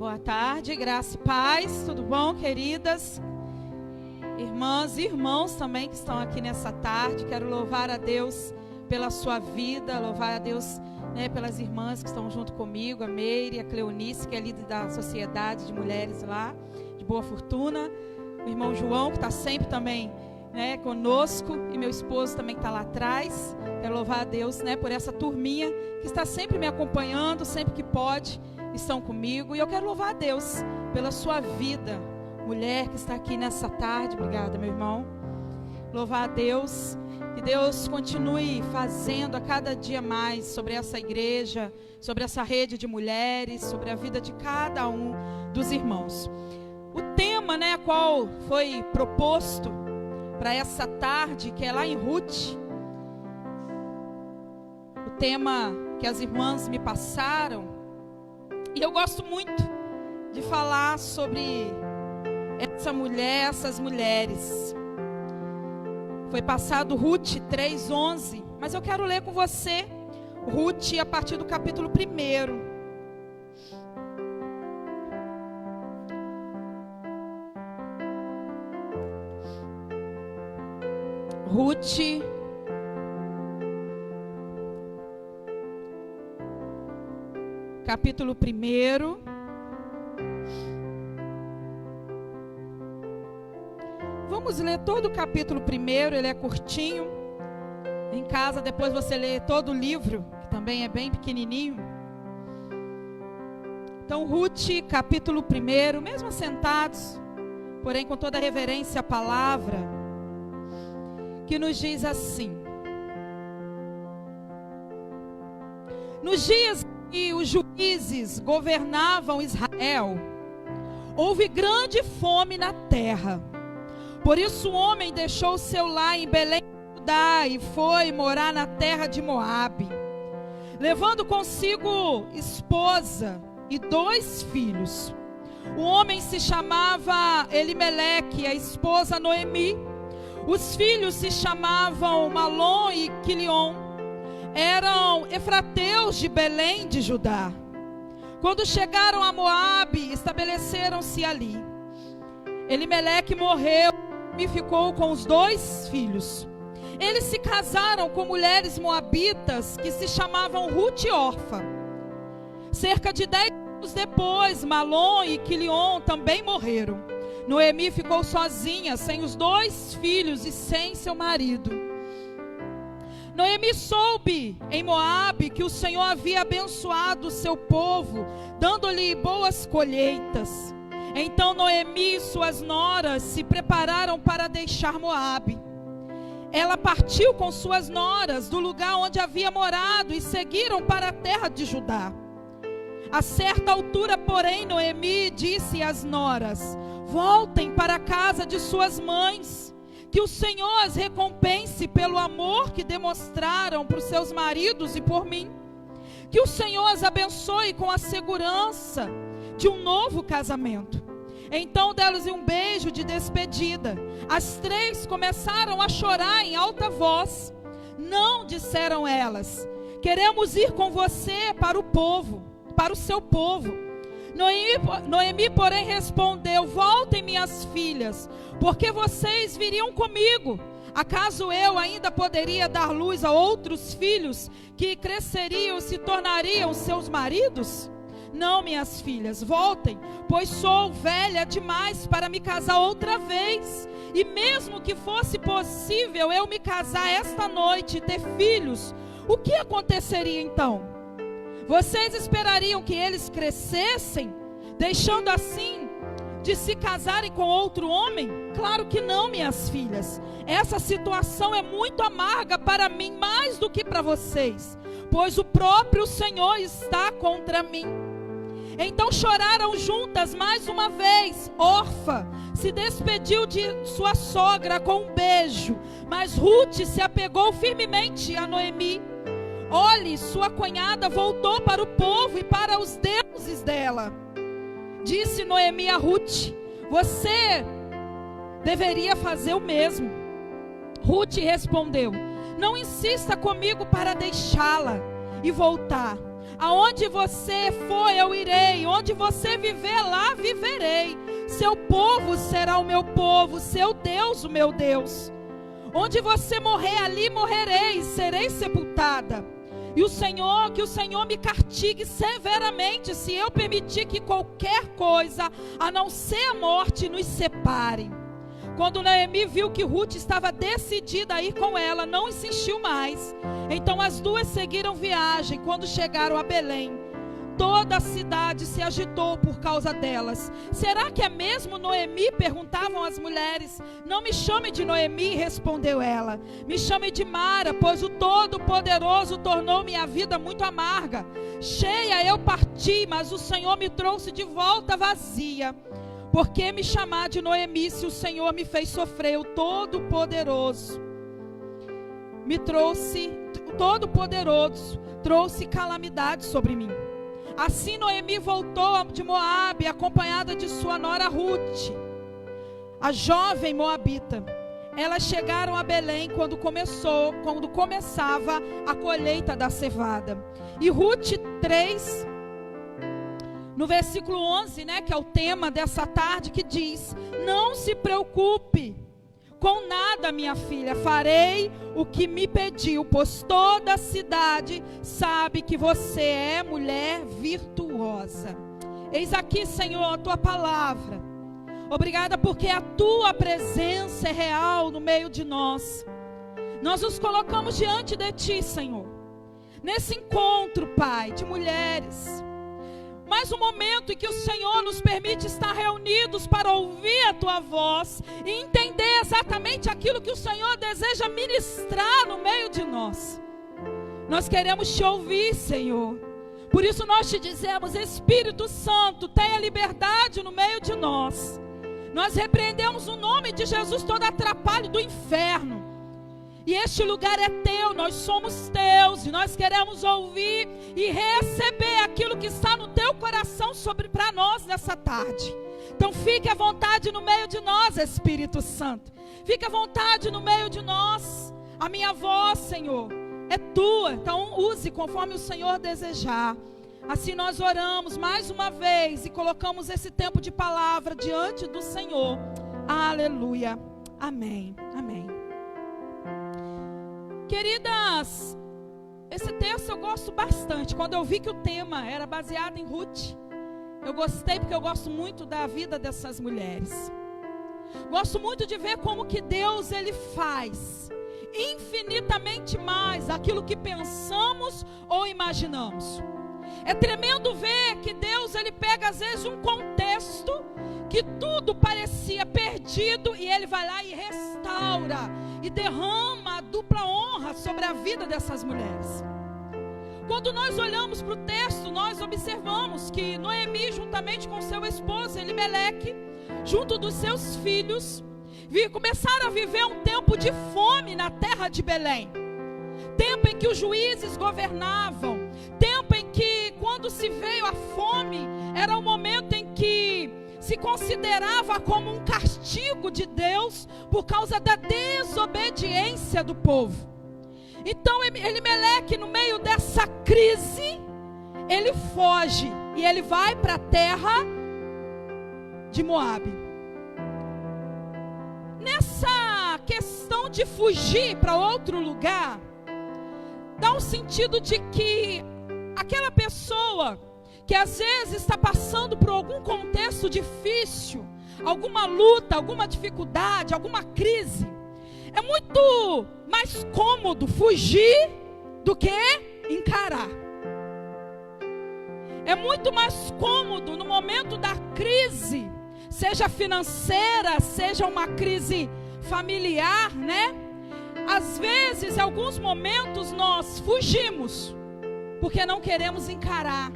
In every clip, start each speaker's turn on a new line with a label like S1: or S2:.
S1: Boa tarde, graça e paz, tudo bom, queridas? Irmãs e irmãos também que estão aqui nessa tarde, quero louvar a Deus pela sua vida, louvar a Deus, pelas irmãs que estão junto comigo, a Meire, a Cleonice, que é líder da Sociedade de Mulheres lá, de Boa Fortuna, o irmão João, que está sempre também conosco, e meu esposo também que está lá atrás. Quero louvar a Deus por essa turminha que está sempre me acompanhando, sempre que pode, estão comigo. E eu quero louvar a Deus pela sua vida, mulher que está aqui nessa tarde. Obrigada, meu irmão. Louvar a Deus, que Deus continue fazendo a cada dia mais sobre essa igreja, sobre essa rede de mulheres, sobre a vida de cada um dos irmãos. O tema, a qual foi proposto para essa tarde, que é lá em Ruth, o tema que as irmãs me passaram, e eu gosto muito de falar sobre essa mulher, essas mulheres. Foi passado Ruth 3:11, mas eu quero ler com você Ruth a partir do capítulo 1. Ruth, capítulo 1. Vamos ler todo o capítulo 1, ele é curtinho. Em casa depois você lê todo o livro, que também é bem pequenininho. Então Ruth, capítulo 1, mesmo assentados, porém com toda a reverência à palavra, que nos diz assim: nos dias que os juízes governavam Israel, houve grande fome na terra. Por isso o homem deixou seu lar em Belém de Judá e foi morar na terra de Moabe, levando consigo esposa e 2 filhos. O homem se chamava Elimeleque, a esposa Noemi. Os filhos se chamavam Malom e Quilion. Eram efrateus de Belém de Judá. Quando chegaram a Moabe, estabeleceram-se ali. Elimeleque morreu e ficou com os 2 filhos. Eles se casaram com mulheres moabitas que se chamavam Ruth e Orfa. Cerca de 10 anos depois, Malom e Quilion também morreram. Noemi ficou sozinha, sem os 2 filhos e sem seu marido. Noemi soube em Moabe que o Senhor havia abençoado o seu povo, dando-lhe boas colheitas. Então Noemi e suas noras se prepararam para deixar Moabe. Ela partiu com suas noras do lugar onde havia morado e seguiram para a terra de Judá. A certa altura, porém, Noemi disse às noras: voltem para a casa de suas mães, que o Senhor as recompense pelo amor que demonstraram para os seus maridos e por mim. Que o Senhor as abençoe com a segurança de um novo casamento. Então deram-lhe um beijo de despedida. As 3 começaram a chorar em alta voz. Não, disseram elas, queremos ir com você para o povo, para o seu povo. Noemi, porém, respondeu: voltem, minhas filhas, porque vocês viriam comigo. Acaso eu ainda poderia dar luz a outros filhos que cresceriam e se tornariam seus maridos? Não, minhas filhas, voltem, pois sou velha demais para me casar outra vez. E mesmo que fosse possível eu me casar esta noite e ter filhos, o que aconteceria então? Vocês esperariam que eles crescessem, deixando assim de se casarem com outro homem? Claro que não, minhas filhas. Essa situação é muito amarga para mim, mais do que para vocês, pois o próprio Senhor está contra mim. Então choraram juntas mais uma vez. Orfa se despediu de sua sogra com um beijo, mas Ruth se apegou firmemente a Noemi. Olhe, sua cunhada voltou para o povo e para os deuses dela. Disse Noemi a Ruth: você deveria fazer o mesmo. Ruth respondeu: não insista comigo para deixá-la e voltar. Aonde você for, eu irei. Onde você viver, lá viverei. Seu povo será o meu povo, seu Deus, o meu Deus. Onde você morrer, ali morrerei, serei sepultada. E que o Senhor me castigue severamente, se eu permitir que qualquer coisa, a não ser a morte, nos separe. Quando Noemi viu que Ruth estava decidida a ir com ela, não insistiu mais. Então as duas seguiram viagem. Quando chegaram a Belém, toda a cidade se agitou por causa delas. Será que é mesmo Noemi? Perguntavam as mulheres. Não me chame de Noemi, respondeu ela. Me chame de Mara, pois o Todo-Poderoso tornou minha vida muito amarga. Cheia eu parti, mas o Senhor me trouxe de volta vazia. Por que me chamar de Noemi, se o Senhor me fez sofrer? O Todo-Poderoso me trouxe, o Todo-Poderoso trouxe calamidade sobre mim. Assim Noemi voltou de Moabe, acompanhada de sua nora Ruth, a jovem moabita. Elas chegaram a Belém quando começava a colheita da cevada. E Ruth 3, no versículo 11, que é o tema dessa tarde, que diz: não se preocupe com nada, minha filha, farei o que me pediu, pois toda a cidade sabe que você é mulher virtuosa. Eis aqui, Senhor, a tua palavra. Obrigada porque a tua presença é real no meio de nós. Nós nos colocamos diante de ti, Senhor, nesse encontro, Pai, de mulheres. Mais um momento em que o Senhor nos permite estar reunidos para ouvir a tua voz e entender exatamente aquilo que o Senhor deseja ministrar no meio de nós. Nós queremos te ouvir, Senhor. Por isso nós te dizemos: Espírito Santo, tenha liberdade no meio de nós. Nós repreendemos o nome de Jesus todo atrapalho do inferno. E este lugar é teu, nós somos teus, e nós queremos ouvir e receber aquilo que está no teu coração para nós nessa tarde. Então fique à vontade no meio de nós, Espírito Santo. Fique à vontade no meio de nós. A minha voz, Senhor, é tua, então use conforme o Senhor desejar. Assim nós oramos mais uma vez e colocamos esse tempo de palavra diante do Senhor. Aleluia. Amém. Amém. Queridas, esse texto eu gosto bastante. Quando eu vi que o tema era baseado em Ruth, eu gostei porque eu gosto muito da vida dessas mulheres. Gosto muito de ver como que Deus, Ele faz infinitamente mais aquilo que pensamos ou imaginamos. É tremendo ver que Deus, Ele pega às vezes um contexto que tudo parecia perdido e Ele vai lá e restaura e derrama a dupla honra sobre a vida dessas mulheres. Quando nós olhamos para o texto, nós observamos que Noemi, juntamente com seu esposo Elimeleque, junto dos seus filhos, começaram a viver um tempo de fome na terra de Belém. Tempo em que os juízes governavam, tempo em que, quando se veio a fome, era um momento em que se considerava como um castigo de Deus por causa da desobediência do povo. Então Elimeleque, no meio dessa crise, ele foge e ele vai para a terra de Moabe. Nessa questão de fugir para outro lugar, dá um sentido de que aquela pessoa que às vezes está passando por algum contexto difícil, alguma luta, alguma dificuldade, alguma crise, é muito mais cômodo fugir do que encarar. É muito mais cômodo no momento da crise, seja financeira, seja uma crise familiar, Às vezes, em alguns momentos, nós fugimos, porque não queremos encarar.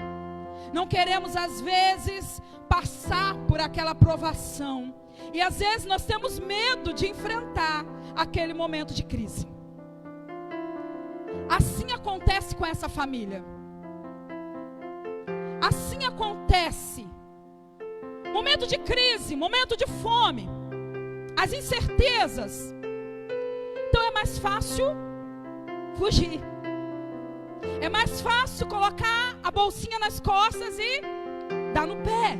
S1: Não queremos, às vezes, passar por aquela provação. E às vezes nós temos medo de enfrentar aquele momento de crise. Assim acontece com essa família. Assim acontece. Momento de crise, momento de fome, as incertezas. Então é mais fácil fugir. É mais fácil colocar a bolsinha nas costas e dar no pé.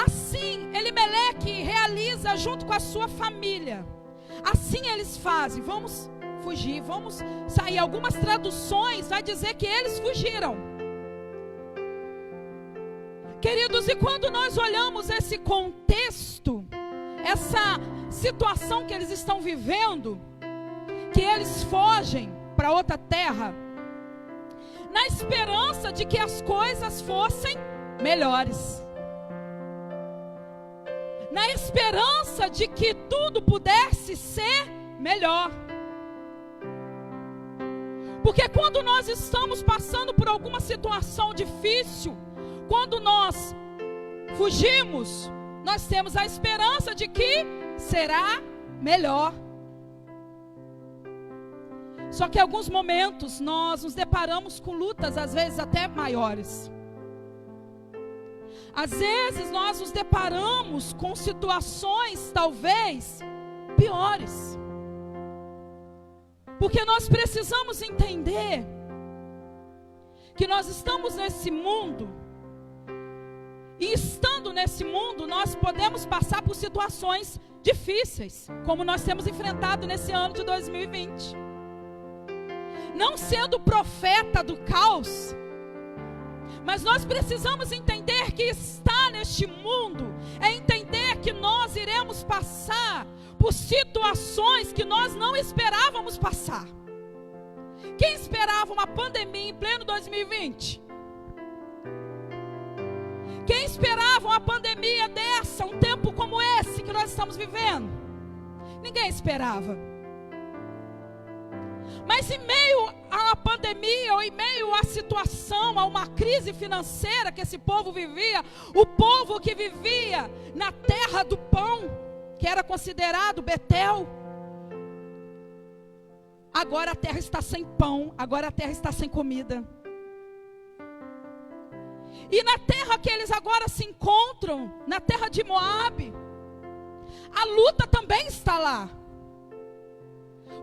S1: Assim, Elimeleque realiza junto com a sua família. Assim eles fazem. Vamos fugir, vamos sair. Algumas traduções vai dizer que eles fugiram. Queridos, e quando nós olhamos esse contexto, essa situação que eles estão vivendo, que eles fogem para outra terra, na esperança de que as coisas fossem melhores, na esperança de que tudo pudesse ser melhor. Porque quando nós estamos passando por alguma situação difícil, quando nós fugimos, nós temos a esperança de que será melhor. Só que em alguns momentos nós nos deparamos com lutas, às vezes até maiores. Às vezes nós nos deparamos com situações talvez piores. Porque nós precisamos entender que nós estamos nesse mundo, e estando nesse mundo nós podemos passar por situações difíceis, como nós temos enfrentado nesse ano de 2020. Não sendo profeta do caos, mas nós precisamos entender que estar neste mundo é entender que nós iremos passar por situações que nós não esperávamos passar. Quem esperava uma pandemia em pleno 2020? Quem esperava uma pandemia dessa, um tempo como esse que nós estamos vivendo? Ninguém esperava. Mas em meio a uma pandemia, ou em meio à situação, a uma crise financeira que esse povo vivia, o povo que vivia na terra do pão, que era considerado Betel, agora a terra está sem pão, agora a terra está sem comida. E na terra que eles agora se encontram, na terra de Moabe, a luta também está lá.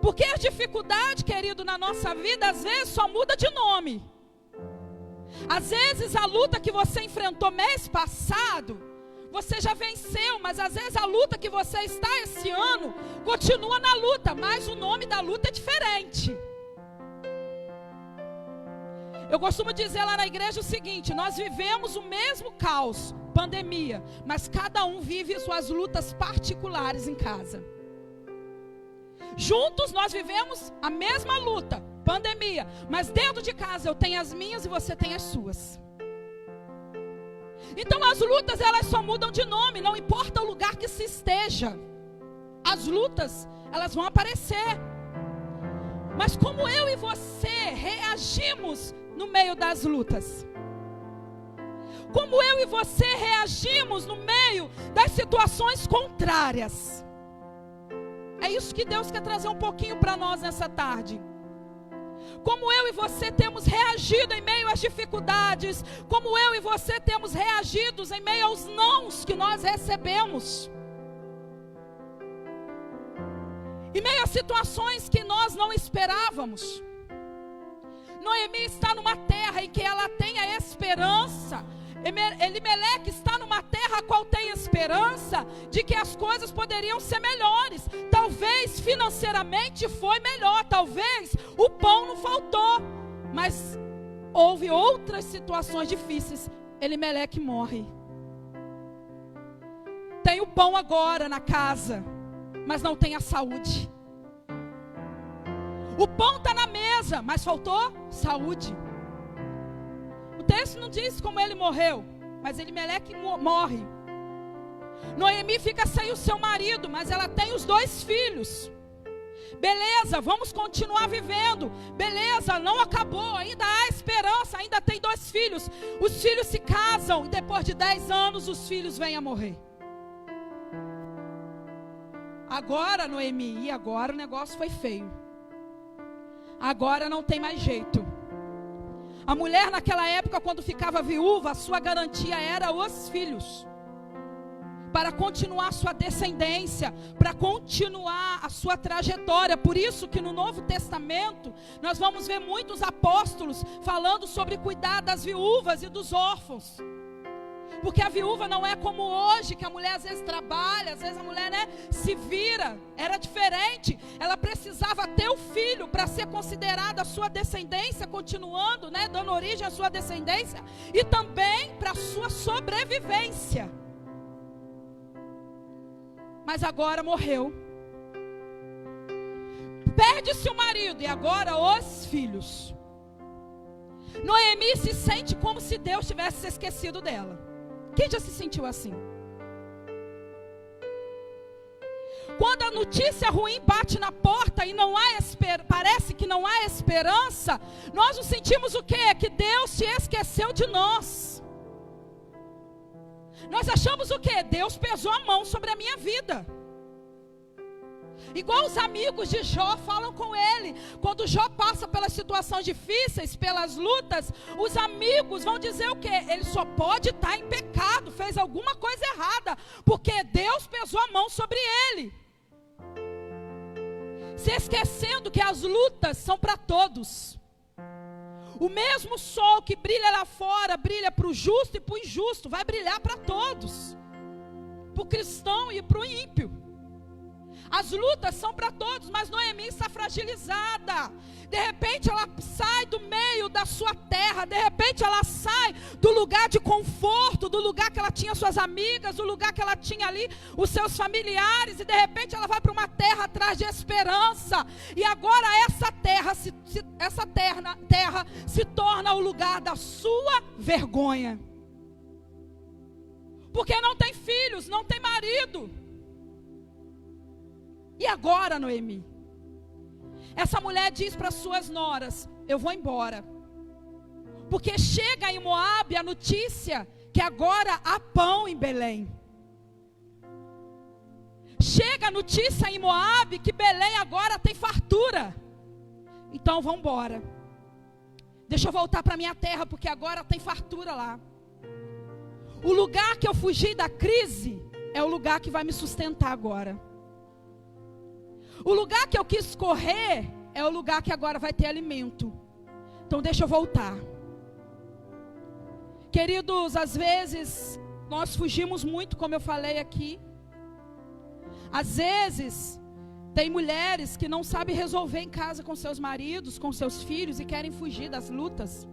S1: Porque a dificuldade, querido, na nossa vida, às vezes só muda de nome. Às vezes a luta que você enfrentou mês passado, você já venceu, mas às vezes a luta que você está esse ano, continua na luta, mas o nome da luta é diferente. Eu costumo dizer lá na igreja o seguinte: nós vivemos o mesmo caos, pandemia, mas cada um vive suas lutas particulares em casa. Juntos nós vivemos a mesma luta, pandemia, mas dentro de casa eu tenho as minhas e você tem as suas. Então as lutas, elas só mudam de nome, não importa o lugar que se esteja. As lutas, elas vão aparecer. Mas como eu e você reagimos no meio das lutas? Como eu e você reagimos no meio das situações contrárias? É isso que Deus quer trazer um pouquinho para nós nessa tarde. Como eu e você temos reagido em meio às dificuldades, como eu e você temos reagido em meio aos nãos que nós recebemos, em meio a situações que nós não esperávamos. Noemi está numa terra em que ela tem a esperança. Elimeleque está numa terra a qual tem esperança de que as coisas poderiam ser melhores. Talvez financeiramente foi melhor, talvez o pão não faltou, mas houve outras situações difíceis. Elimeleque morre. Tem o pão agora na casa, mas não tem a saúde. O pão está na mesa, mas faltou saúde. O texto não diz como ele morreu, mas Elimeleque morre. Noemi fica sem o seu marido, mas ela tem os 2 filhos. Beleza, vamos continuar vivendo. Beleza, não acabou, ainda há esperança, ainda tem 2 filhos. Os filhos se casam e depois de 10 anos os filhos vêm a morrer. Agora, Noemi, e agora o negócio foi feio. Agora não tem mais jeito. A mulher naquela época, quando ficava viúva, a sua garantia era os filhos. para continuar sua descendência, para continuar a sua trajetória. Por isso que no Novo Testamento nós vamos ver muitos apóstolos falando sobre cuidar das viúvas e dos órfãos. Porque a viúva não é como hoje, que a mulher às vezes trabalha, às vezes a mulher, se vira. Era diferente. Ela precisava ter o filho para ser considerada a sua descendência, continuando, dando origem à sua descendência, e também para a sua sobrevivência. Mas agora morreu. Perde-se o marido e agora os filhos. Noemi se sente como se Deus tivesse se esquecido dela. Quem já se sentiu assim? Quando a notícia ruim bate na porta e não há parece que não há esperança, nós nos sentimos o quê? Que Deus se esqueceu de nós. Nós achamos o quê? Deus pesou a mão sobre a minha vida. Igual os amigos de Jó falam com ele. Quando Jó passa pelas situações difíceis, pelas lutas, os amigos vão dizer o quê? Ele só pode estar em pecado, fez alguma coisa errada, porque Deus pesou a mão sobre ele. Se esquecendo que as lutas são para todos. O mesmo sol que brilha lá fora, brilha para o justo e para o injusto, vai brilhar para todos. Para o cristão e para o ímpio. As lutas são para todos, mas Noemi está fragilizada. De repente ela sai do meio da sua terra. De repente ela sai do lugar de conforto, do lugar que ela tinha suas amigas, do lugar que ela tinha ali os seus familiares. E de repente ela vai para uma terra atrás de esperança. E agora essa terra se torna o lugar da sua vergonha. Porque não tem filhos, não tem marido. E agora, Noemi? Essa mulher diz para suas noras: eu vou embora. Porque chega em Moabe a notícia que agora há pão em Belém. Chega a notícia em Moabe que Belém agora tem fartura. Então vamos embora. Deixa eu voltar para minha terra, porque agora tem fartura lá. O lugar que eu fugi da crise é o lugar que vai me sustentar agora. O lugar que eu quis correr é o lugar que agora vai ter alimento. Então deixa eu voltar. Queridos, às vezes nós fugimos muito, como eu falei aqui. Às vezes tem mulheres que não sabem resolver em casa com seus maridos, com seus filhos, e querem fugir das lutas.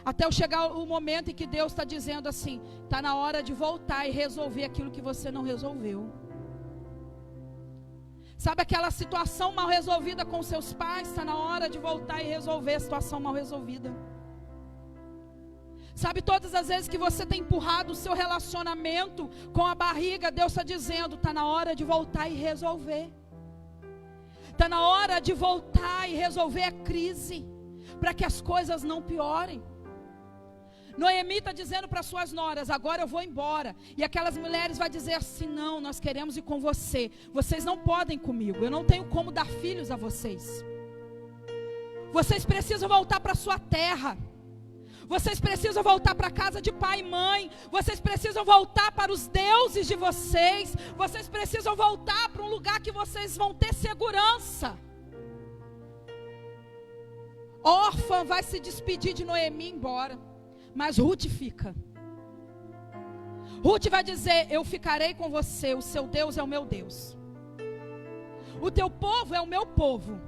S1: Até chegar o momento em que Deus está dizendo assim: está na hora de voltar e resolver aquilo que você não resolveu. Sabe aquela situação mal resolvida com seus pais? Está na hora de voltar e resolver a situação mal resolvida. Sabe todas as vezes que você tem empurrado o seu relacionamento com a barriga, Deus está dizendo: está na hora de voltar e resolver. Está na hora de voltar e resolver a crise, para que as coisas não piorem. Noemi está dizendo para suas noras: agora eu vou embora. E aquelas mulheres vão dizer assim: não, nós queremos ir com você. Vocês não podem comigo, eu não tenho como dar filhos a vocês. Vocês precisam voltar para sua terra. Vocês precisam voltar para a casa de pai e mãe. Vocês precisam voltar para os deuses de vocês. Vocês precisam voltar para um lugar que vocês vão ter segurança. Órfã vai se despedir de Noemi e ir embora. Mas Ruth fica. Ruth vai dizer: eu ficarei com você, o seu Deus é o meu Deus. O teu povo é o meu povo.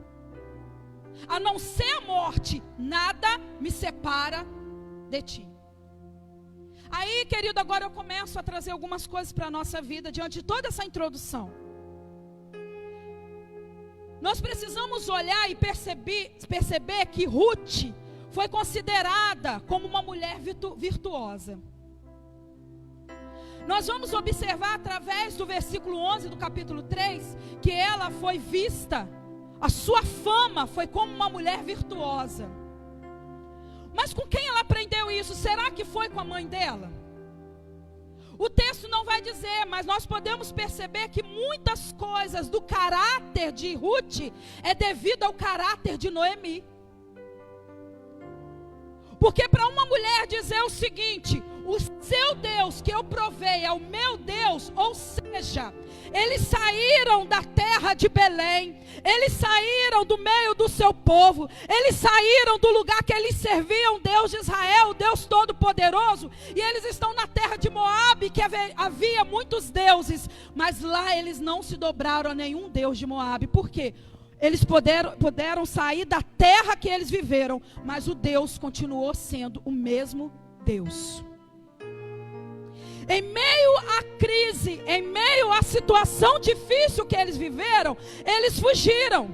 S1: A não ser a morte, nada me separa de ti. Aí, querido, agora eu começo a trazer algumas coisas para a nossa vida, diante de toda essa introdução. Nós precisamos olhar e perceber que Ruth foi considerada como uma mulher virtuosa. Nós vamos observar através do versículo 11 do capítulo 3, que ela foi vista, a sua fama foi como uma mulher virtuosa. Mas com quem ela aprendeu isso? Será que foi com a mãe dela? O texto não vai dizer, mas nós podemos perceber que muitas coisas do caráter de Ruth é devido ao caráter de Noemi. Porque para uma mulher dizer o seguinte: o seu Deus que eu provei é o meu Deus, ou seja, eles saíram da terra de Belém, eles saíram do meio do seu povo, eles saíram do lugar que eles serviam, Deus de Israel, Deus Todo-Poderoso, e eles estão na terra de Moabe, que havia muitos deuses, mas lá eles não se dobraram a nenhum Deus de Moabe. Por quê? Eles puderam sair da terra que eles viveram, mas o Deus continuou sendo o mesmo Deus. Em meio à crise, em meio à situação difícil que eles viveram, eles fugiram.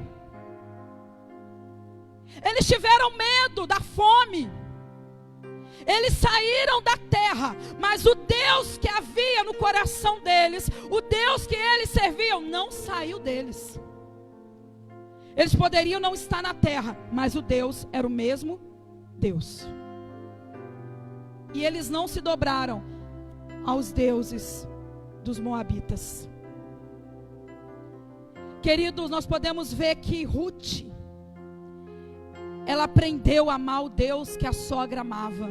S1: Eles tiveram medo da fome. Eles saíram da terra, mas o Deus que havia no coração deles, o Deus que eles serviam, não saiu deles. Eles poderiam não estar na terra, mas o Deus era o mesmo Deus. E eles não se dobraram aos deuses dos moabitas. Queridos, nós podemos ver que Ruth, ela aprendeu a amar o Deus que a sogra amava.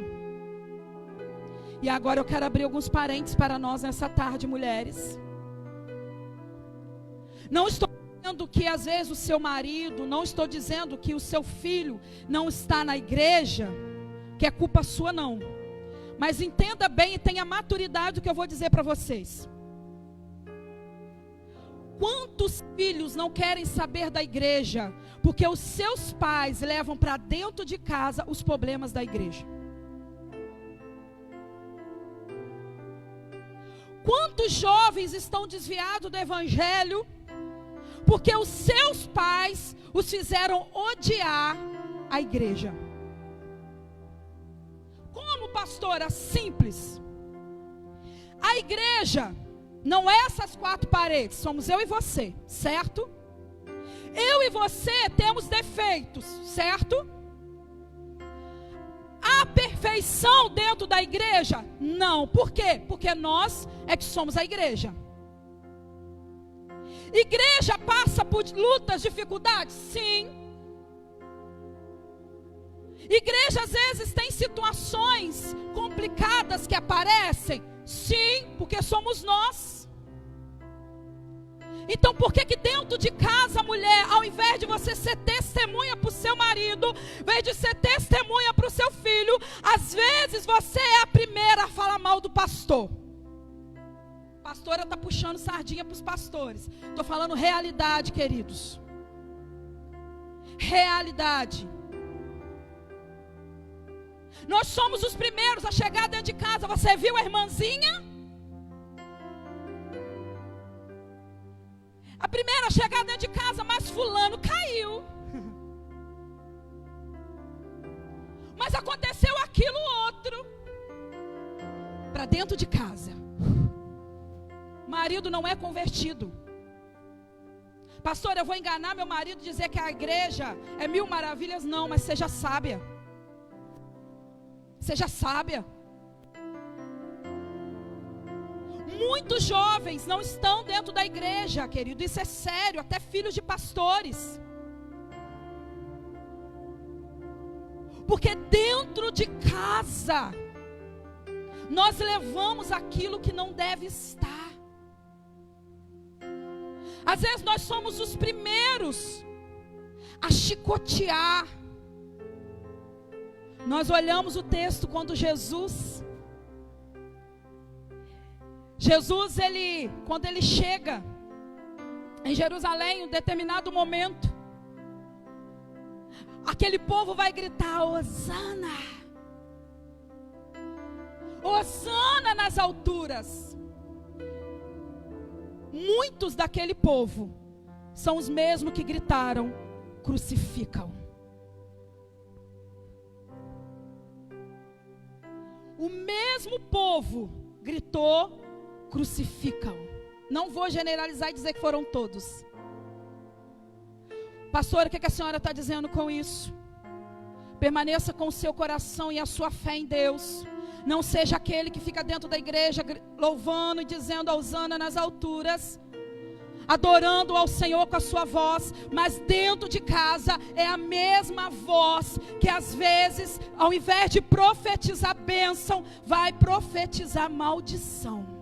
S1: E agora eu quero abrir alguns parênteses para nós nessa tarde, mulheres. Não estou dizendo que às vezes o seu marido, não estou dizendo que o seu filho não está na igreja, que é culpa sua, não. Mas entenda bem e tenha maturidade do que eu vou dizer para vocês. Quantos filhos não querem saber da igreja, porque os seus pais levam para dentro de casa os problemas da igreja? Quantos jovens estão desviados do evangelho, porque os seus pais os fizeram odiar a igreja? Como, pastora? Simples. A igreja não é essas quatro paredes, somos eu e você, certo? Eu e você temos defeitos, certo? Há perfeição dentro da igreja? Não. Por quê? Porque nós é que somos a igreja. Igreja passa por lutas, dificuldades? Sim. Igreja às vezes tem situações complicadas que aparecem? Sim, porque somos nós. Então por que dentro de casa, mulher, ao invés de você ser testemunha para o seu marido, ao invés de ser testemunha para o seu filho, às vezes você é a primeira a falar mal do pastor? A pastora está puxando sardinha para os pastores. Estou falando realidade, queridos. Realidade. Nós somos os primeiros a chegar dentro de casa. Você viu a irmãzinha? A primeira a chegar dentro de casa, mas fulano caiu. Mas aconteceu aquilo outro. Para dentro de casa. Marido não é convertido. Pastor, eu vou enganar meu marido e dizer que a igreja é mil maravilhas? Não, mas seja sábia. Seja sábia. Muitos jovens não estão dentro da igreja, querido. Isso é sério, até filhos de pastores. Porque dentro de casa nós levamos aquilo que não deve estar. Às vezes nós somos os primeiros a chicotear. Nós olhamos o texto quando Jesus, quando ele chega em Jerusalém, em um determinado momento, aquele povo vai gritar: Hosana, Hosana nas alturas. Muitos daquele povo são os mesmos que gritaram: crucificam. O mesmo povo gritou: crucificam. Não vou generalizar e dizer que foram todos. Pastor, o que a senhora está dizendo com isso? Permaneça com o seu coração e a sua fé em Deus. Não seja aquele que fica dentro da igreja louvando e dizendo: Hosana nas alturas. adorando ao Senhor com a sua voz, mas dentro de casa é a mesma voz que às vezes, ao invés de profetizar bênção, vai profetizar maldição.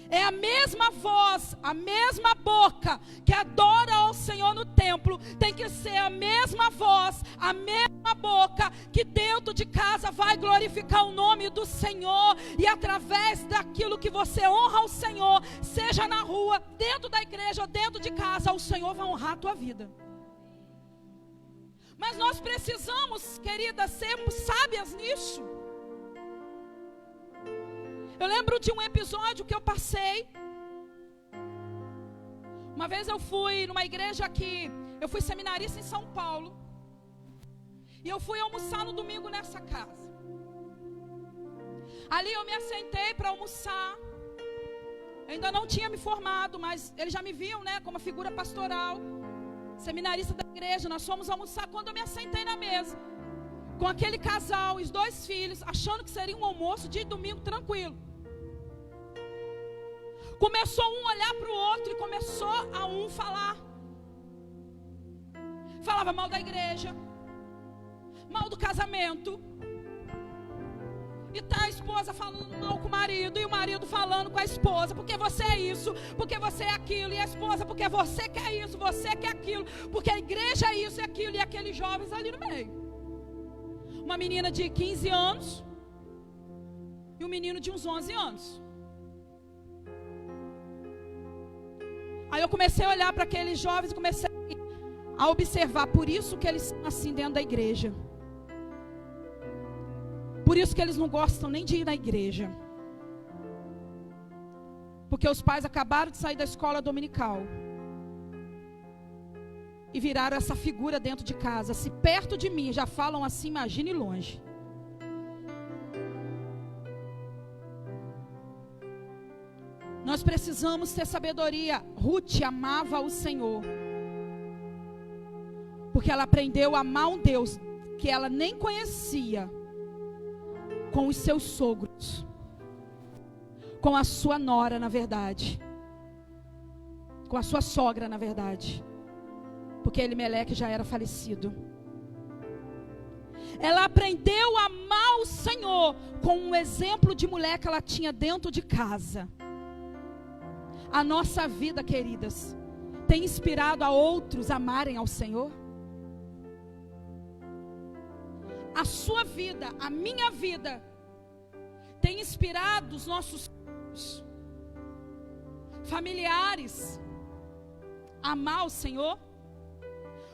S1: É a mesma voz, a mesma boca que adora ao Senhor no templo, tem que ser a mesma voz, a mesma boca que dentro de casa vai glorificar o nome do Senhor. E através daquilo que você honra ao Senhor, seja na rua, dentro da igreja ou dentro de casa, o Senhor vai honrar a tua vida. Mas nós precisamos, queridas, sermos sábias nisso. Eu lembro de um episódio que eu passei. Uma vez eu fui numa igreja aqui, eu fui seminarista em São Paulo, e eu fui almoçar no domingo nessa casa. Ali eu me assentei para almoçar. Eu ainda não tinha me formado, mas eles já me viam, né, como figura pastoral, seminarista da igreja. Nós fomos almoçar. Quando eu me assentei na mesa com aquele casal, os 2 filhos, achando que seria um almoço de domingo tranquilo, começou um olhar para o outro e começou a um falar. Falava mal da igreja, mal do casamento. E tá a esposa falando mal com o marido, e o marido falando com a esposa, porque você é isso, porque você é aquilo. E a esposa, porque você quer isso, você quer aquilo, porque a igreja é isso e aquilo. E aqueles jovens ali no meio. Uma menina de 15 anos e um menino de uns 11 anos. Aí eu comecei a olhar para aqueles jovens e comecei a observar. Por isso que eles são assim dentro da igreja. Por isso que eles não gostam nem de ir na igreja. Porque os pais acabaram de sair da escola dominical e viraram essa figura dentro de casa. Se perto de mim já falam assim, imagine longe. Nós precisamos ter sabedoria. Ruth amava o Senhor, porque ela aprendeu a amar um Deus que ela nem conhecia, com os seus sogros, com a sua nora, na verdade, com a sua sogra, na verdade, porque Elimeleque já era falecido. Ela aprendeu a amar o Senhor com um exemplo de mulher que ela tinha dentro de casa. A nossa vida, queridas, tem inspirado a outros a amarem ao Senhor? A sua vida, a minha vida, tem inspirado os nossos familiares a amar o Senhor?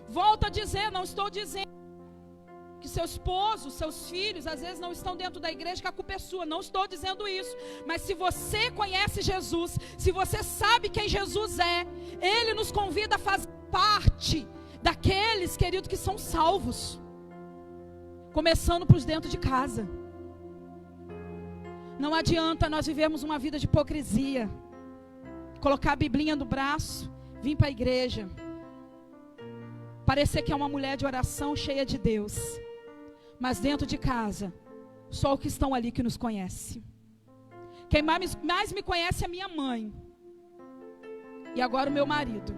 S1: Volto a dizer, não estou dizendo que seu esposo, seus filhos, às vezes não estão dentro da igreja, que a culpa é sua. Não estou dizendo isso. Mas se você conhece Jesus, se você sabe quem Jesus é, Ele nos convida a fazer parte daqueles, querido, que são salvos. Começando por dentro de casa. Não adianta nós vivermos uma vida de hipocrisia, colocar a biblinha no braço, vir para a igreja, parecer que é uma mulher de oração cheia de Deus, mas dentro de casa, só os que estão ali que nos conhece. Quem mais me conhece é minha mãe, e agora o meu marido.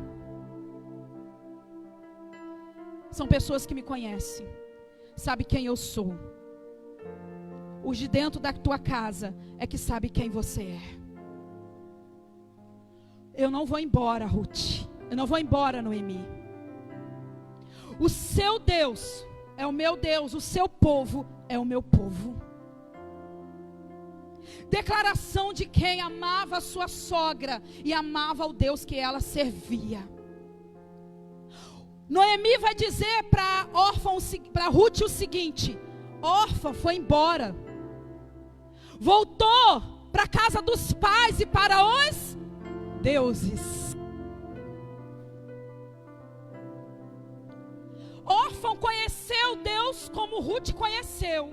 S1: São pessoas que me conhecem, sabem quem eu sou. Os de dentro da tua casa é que sabe quem você é. Eu não vou embora, Ruth. Eu não vou embora, Noemi. O seu Deus é o meu Deus, o seu povo é o meu povo. Declaração de quem amava a sua sogra e amava o Deus que ela servia. Noemi vai dizer para Ruth o seguinte: órfã foi embora, voltou para a casa dos pais e para os deuses. Órfão conheceu Deus como Ruth conheceu.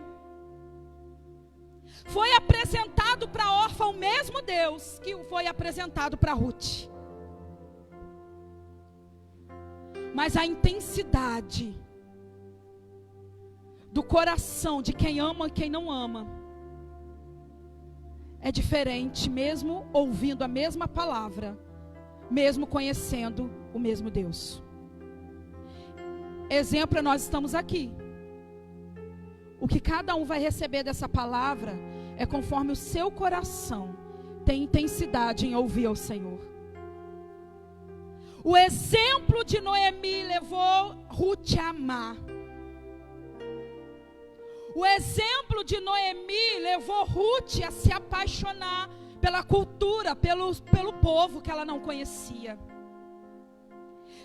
S1: Foi apresentado para órfã o mesmo Deus que foi apresentado para Ruth. Mas a intensidade do coração de quem ama e quem não ama é diferente, mesmo ouvindo a mesma palavra, mesmo conhecendo o mesmo Deus. Exemplo, nós estamos aqui. O que cada um vai receber dessa palavra é conforme o seu coração tem intensidade em ouvir ao Senhor. O exemplo de Noemi levou Ruth a amar. O exemplo de Noemi levou Ruth a se apaixonar pela cultura, pelo povo que ela não conhecia.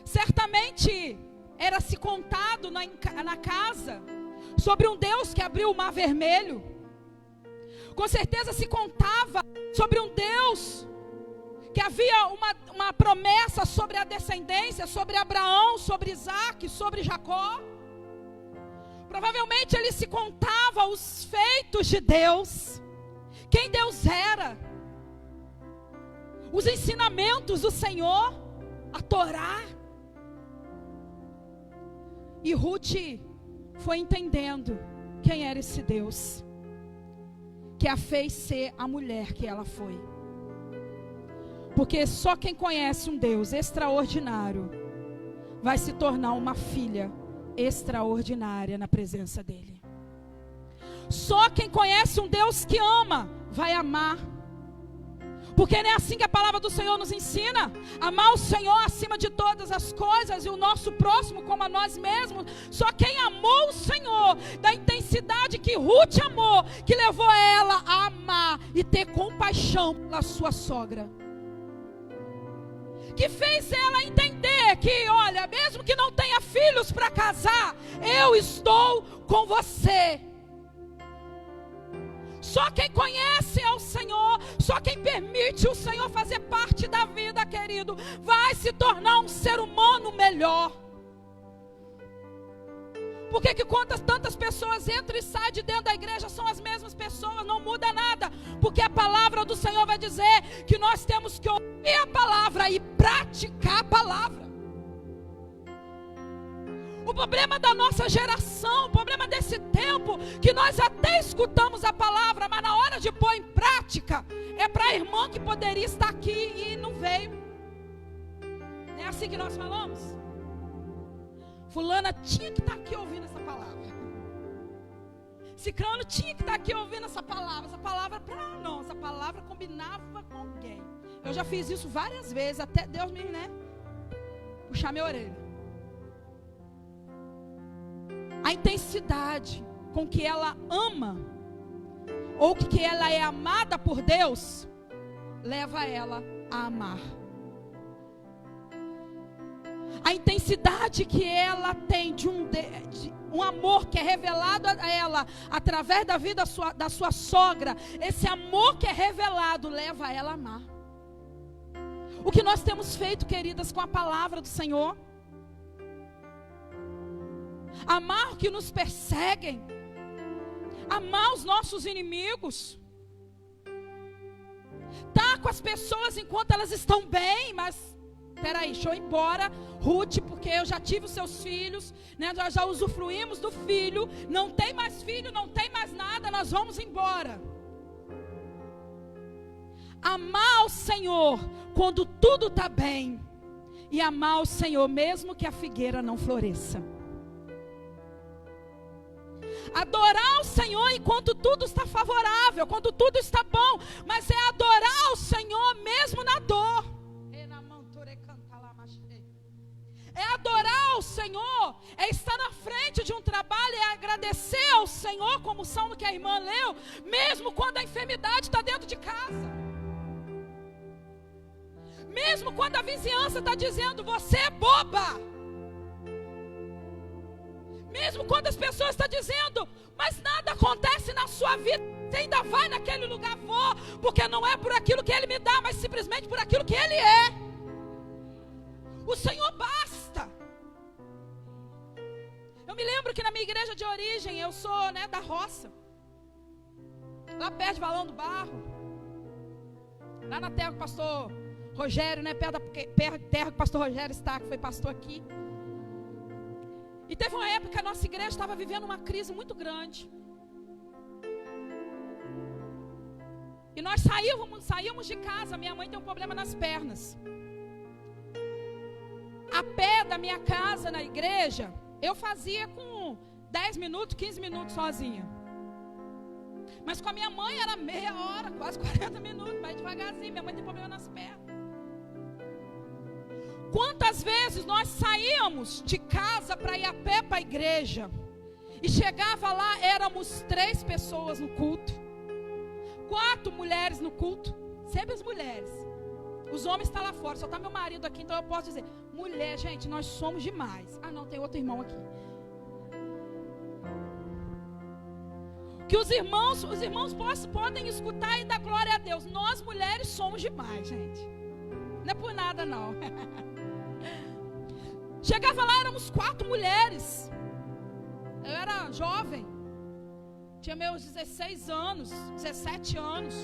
S1: Certamente era-se contado na casa sobre um Deus que abriu o mar vermelho. Com certeza se contava sobre um Deus que havia uma promessa sobre a descendência, sobre Abraão, sobre Isaac, sobre Jacó. Provavelmente ele se contava os feitos de Deus, quem Deus era, os ensinamentos do Senhor, a Torá. E Ruth foi entendendo quem era esse Deus, que a fez ser a mulher que ela foi. Porque só quem conhece um Deus extraordinário vai se tornar uma filha extraordinária na presença dele. Só quem conhece um Deus que ama vai amar. Porque não é assim que a palavra do Senhor nos ensina? Amar o Senhor acima de todas as coisas e o nosso próximo como a nós mesmos. Só quem amou o Senhor da intensidade que Ruth amou, que levou ela a amar e ter compaixão pela sua sogra, que fez ela entender que, olha, mesmo que não tenha filhos para casar, eu estou com você. Só quem conhece ao Senhor, só quem permite o Senhor fazer parte da vida, querido, vai se tornar um ser humano melhor. Por que quantas tantas pessoas entram e saem de dentro da igreja são as mesmas pessoas, não muda nada? Porque a palavra do Senhor vai dizer que nós temos que ouvir a palavra e praticar a palavra. O problema da nossa geração, o problema desse tempo, que nós até escutamos a palavra, mas na hora de pôr em prática, é para a irmã que poderia estar aqui e não veio. Não é assim que nós falamos? Fulana tinha que estar aqui ouvindo essa palavra. Cicrano tinha que estar aqui ouvindo essa palavra. Essa palavra para não, essa palavra combinava com alguém. Eu já fiz isso várias vezes, até Deus me, puxar minha orelha. A intensidade com que ela ama, ou que ela é amada por Deus, leva ela a amar. A intensidade que ela tem de um amor que é revelado a ela através da vida da sua sogra, esse amor que é revelado leva ela a amar. O que nós temos feito, queridas, com a palavra do Senhor? Amar os que nos perseguem, amar os nossos inimigos, tá com as pessoas enquanto elas estão bem, mas peraí, deixa eu ir embora, Ruth, porque eu já tive os seus filhos, nós já usufruímos do filho, não tem mais filho, não tem mais nada, nós vamos embora. Amar o Senhor quando tudo está bem, e amar o Senhor mesmo que a figueira não floresça. Adorar o Senhor enquanto tudo está favorável, quando tudo está bom, mas é adorar o Senhor mesmo na dor. É adorar o Senhor, é estar na frente de um trabalho, é agradecer ao Senhor, como o salmo que a irmã leu, mesmo quando a enfermidade está dentro de casa. Mesmo quando a vizinhança está dizendo, você é boba. Mesmo quando as pessoas estão dizendo, mas nada acontece na sua vida, você ainda vai naquele lugar, vou, porque não é por aquilo que Ele me dá, mas simplesmente por aquilo que Ele é. O Senhor basta. Eu me lembro que na minha igreja de origem, eu sou da roça, lá perto de Valão do Barro, lá na terra do pastor Rogério, perto da terra que o pastor Rogério está, que foi pastor aqui. E teve uma época que a nossa igreja estava vivendo uma crise muito grande. E nós saímos de casa. Minha mãe tem um problema nas pernas. A pé da minha casa na igreja, eu fazia com 10 minutos, 15 minutos sozinha. Mas com a minha mãe era meia hora, quase 40 minutos, mais devagarzinho. Minha mãe tem problema nas pernas. Quantas vezes nós saíamos de casa para ir a pé para a igreja, e chegava lá, éramos 3 pessoas no culto, 4 mulheres no culto, sempre as mulheres. Os homens estão lá fora, só está meu marido aqui, então eu posso dizer, mulher, gente, nós somos demais. Ah não, tem outro irmão aqui. Que os irmãos podem escutar e dar glória a Deus. Nós mulheres somos demais, gente. Não é por nada não. Chegava lá, éramos 4 mulheres. Eu era jovem, tinha meus 16 anos, 17 anos.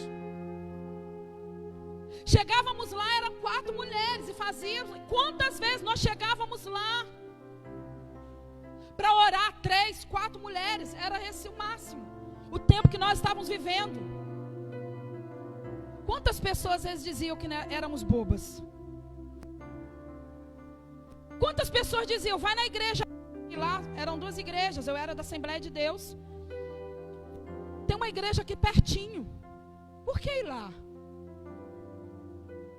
S1: Chegávamos lá, eram 4 mulheres e fazíamos. Quantas vezes nós chegávamos lá para orar, 3, 4 mulheres, era esse o máximo, o tempo que nós estávamos vivendo. Quantas pessoas às vezes diziam que éramos bobas? Quantas pessoas diziam, vai na igreja? E lá eram 2 igrejas, eu era da Assembleia de Deus. Tem uma igreja aqui pertinho. Por que ir lá?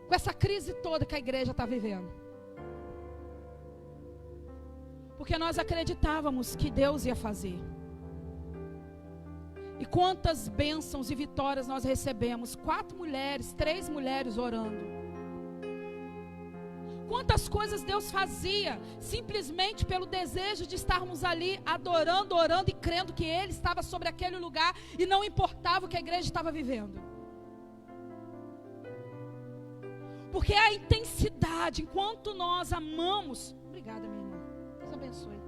S1: Com essa crise toda que a igreja está vivendo. Porque nós acreditávamos que Deus ia fazer. E quantas bênçãos e vitórias nós recebemos. 4 mulheres, 3 mulheres orando. Quantas coisas Deus fazia, simplesmente pelo desejo de estarmos ali, adorando, orando e crendo que Ele estava sobre aquele lugar e não importava o que a igreja estava vivendo. Porque a intensidade, enquanto nós amamos... Obrigada, minha irmã. Deus abençoe.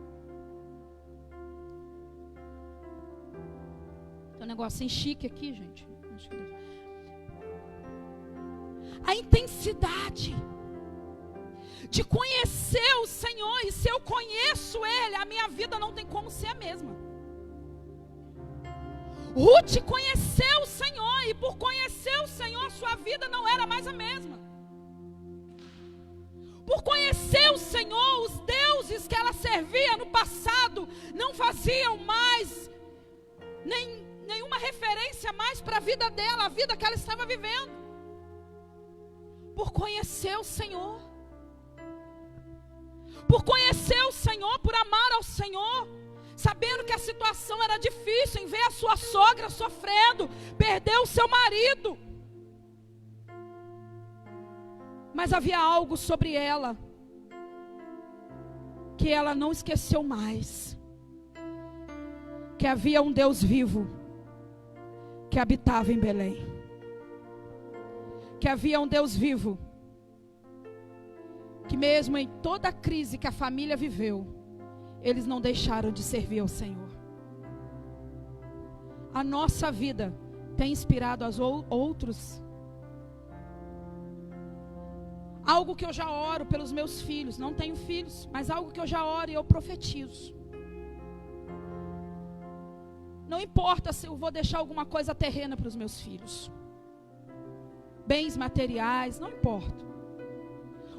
S1: Tem um negocinho chique aqui, gente. Acho que Deus... A intensidade de conhecer o Senhor, e se eu conheço Ele, a minha vida não tem como ser a mesma. Ruth conheceu o Senhor, e por conhecer o Senhor, sua vida não era mais a mesma. Por conhecer o Senhor, os deuses que ela servia no passado não faziam mais nenhuma referência mais para a vida dela, a vida que ela estava vivendo. Por conhecer o Senhor. Por conhecer o Senhor, por amar ao Senhor, sabendo que a situação era difícil, em ver a sua sogra sofrendo, perdeu o seu marido. Mas havia algo sobre ela, que ela não esqueceu mais. Que havia um Deus vivo, que habitava em Belém. Que havia um Deus vivo, que mesmo em toda a crise que a família viveu, eles não deixaram de servir ao Senhor. A nossa vida tem inspirado aos outros. Algo que eu já oro pelos meus filhos, não tenho filhos, mas algo que eu já oro e eu profetizo. Não importa se eu vou deixar alguma coisa terrena para os meus filhos, bens materiais, não importa.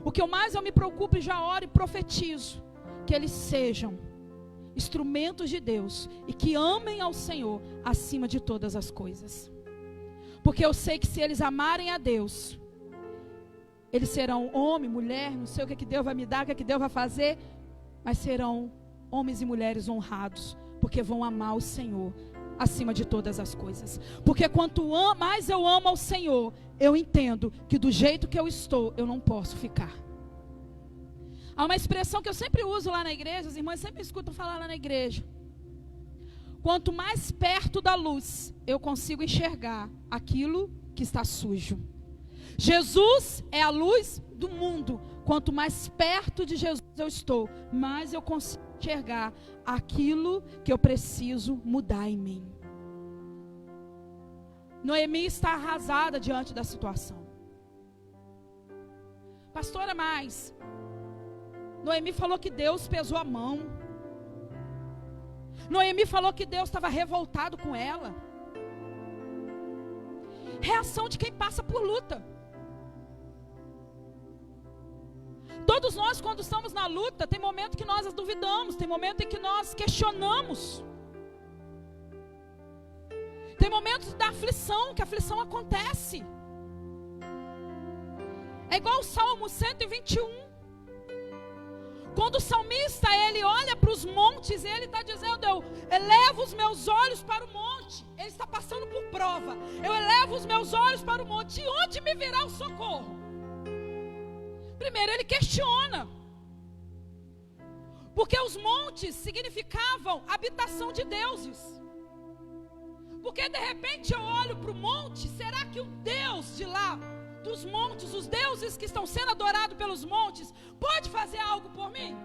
S1: O que mais eu me preocupo e já oro e profetizo, que eles sejam instrumentos de Deus e que amem ao Senhor acima de todas as coisas. Porque eu sei que se eles amarem a Deus, eles serão homem, mulher, não sei o que Deus vai me dar, o que Deus vai fazer, mas serão homens e mulheres honrados, porque vão amar o Senhor acima de todas as coisas. Porque quanto mais eu amo ao Senhor, eu entendo que do jeito que eu estou, eu não posso ficar. Há uma expressão que eu sempre uso lá na igreja, as irmãs sempre escutam falar lá na igreja. Quanto mais perto da luz, eu consigo enxergar aquilo que está sujo. Jesus é a luz do mundo. Quanto mais perto de Jesus eu estou, mais eu consigo enxergar aquilo que eu preciso mudar em mim. Noemi está arrasada diante da situação. Pastora, mas Noemi falou que Deus pesou a mão. Noemi falou que Deus estava revoltado com ela. Reação de quem passa por luta. Todos nós, quando estamos na luta, tem momento que nós duvidamos, tem momento em que nós questionamos. Tem momentos da aflição, que a aflição acontece. É igual o Salmo 121. Quando o salmista, ele olha para os montes, e ele está dizendo, eu elevo os meus olhos para o monte. Ele está passando por prova. Eu elevo os meus olhos para o monte. De onde me virá o socorro? Primeiro ele questiona. Porque os montes significavam habitação de deuses. Porque de repente eu olho para o monte, será que o Deus de lá, dos montes, os deuses que estão sendo adorados pelos montes, pode fazer algo por mim?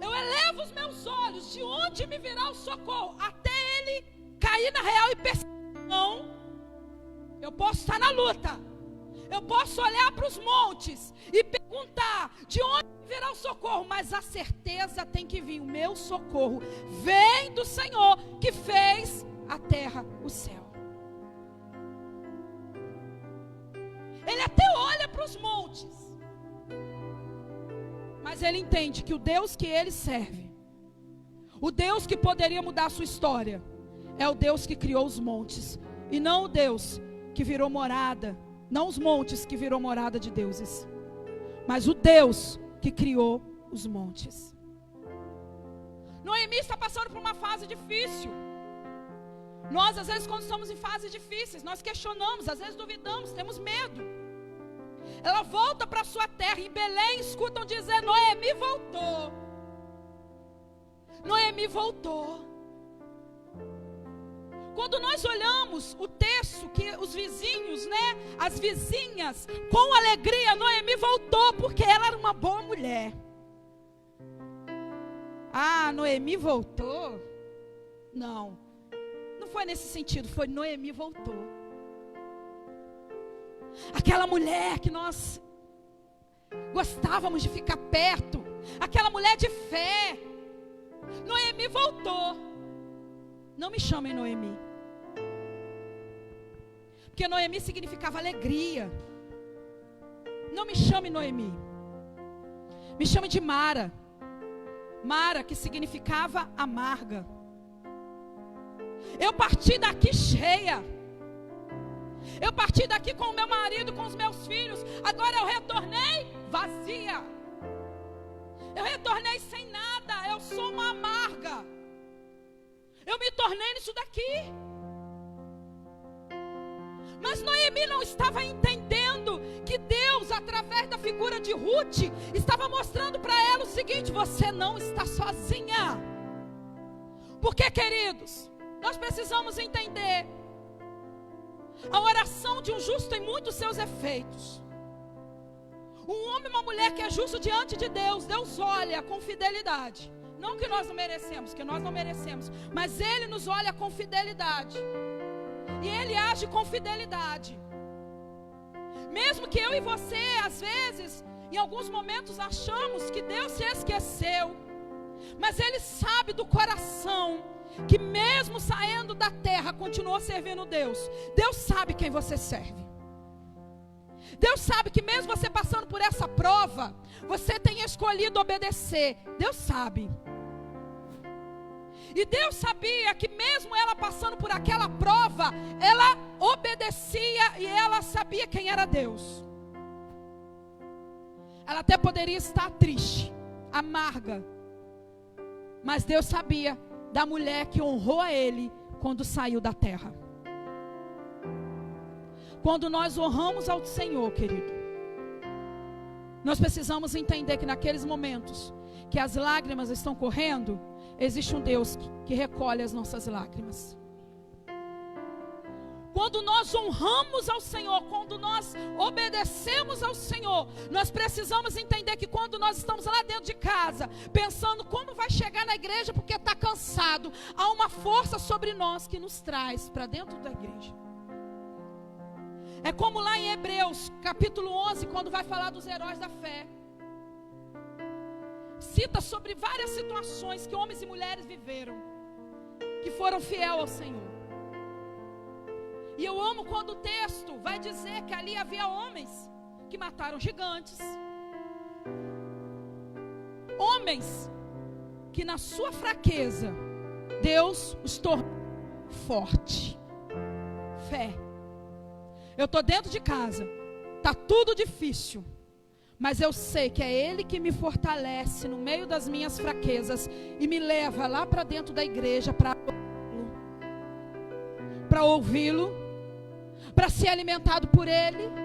S1: Eu elevo os meus olhos, de onde me virá o socorro? Até ele cair na real e perceber, não, eu posso estar na luta, eu posso olhar para os montes e perguntar, de onde virá o socorro? Mas a certeza tem que vir, o meu socorro vem do Senhor, que fez a terra, o céu. Ele até olha para os montes, mas ele entende que o Deus que ele serve, o Deus que poderia mudar a sua história, é o Deus que criou os montes, e não o Deus que virou morada, não os montes que virou morada de deuses, mas o Deus que criou os montes. Noemi está passando por uma fase difícil. Nós, às vezes, quando estamos em fases difíceis, nós questionamos, às vezes duvidamos, temos medo. Ela volta para sua terra, em Belém escutam dizer, Noemi voltou. Noemi voltou. Quando nós olhamos o texto, que os vizinhos, as vizinhas, com alegria, Noemi voltou, porque ela era uma boa mulher. Ah, Noemi voltou? Não foi nesse sentido, foi Noemi voltou. Aquela mulher que nós gostávamos de ficar perto, aquela mulher de fé, Noemi voltou. Não me chamem Noemi, porque Noemi significava alegria. Não me chame Noemi, me chame de Mara. Mara, que significava amarga. Eu parti daqui cheia, eu parti daqui com o meu marido, com os meus filhos, agora eu retornei vazia, eu retornei sem nada, eu sou uma amarga, eu me tornei nisso daqui. Mas Noemi não estava entendendo que Deus, através da figura de Ruth, estava mostrando para ela o seguinte: você não está sozinha. Porque, queridos, nós precisamos entender, a oração de um justo tem muitos seus efeitos. Um homem e uma mulher que é justo diante de Deus, Deus olha com fidelidade. Não que nós não merecemos, que nós não merecemos, mas Ele nos olha com fidelidade. E Ele age com fidelidade. Mesmo que eu e você, às vezes, em alguns momentos achamos que Deus se esqueceu, mas Ele sabe do coração, que mesmo saindo da terra, continuou servindo Deus. Deus sabe quem você serve. Deus sabe que mesmo você passando por essa prova, você tem escolhido obedecer. Deus sabe. E Deus sabia que mesmo ela passando por aquela prova, ela obedecia e ela sabia quem era Deus. Ela até poderia estar triste, amarga, mas Deus sabia da mulher que honrou a Ele quando saiu da terra. Quando nós honramos ao Senhor, querido, nós precisamos entender que naqueles momentos que as lágrimas estão correndo, existe um Deus que recolhe as nossas lágrimas. Quando nós honramos ao Senhor, quando nós obedecemos ao Senhor, nós precisamos entender que quando nós estamos lá dentro de casa, pensando como vai chegar na igreja porque está cansado, há uma força sobre nós que nos traz para dentro da igreja. É como lá em Hebreus, capítulo 11, quando vai falar dos heróis da fé. Cita sobre várias situações que homens e mulheres viveram, que foram fiéis ao Senhor. E eu amo quando o texto vai dizer que ali havia homens que mataram gigantes. Homens que na sua fraqueza, Deus os tornou forte. Fé. Eu estou dentro de casa, está tudo difícil, mas eu sei que é Ele que me fortalece no meio das minhas fraquezas e me leva lá para dentro da igreja para ouvi-lo, para ser alimentado por Ele.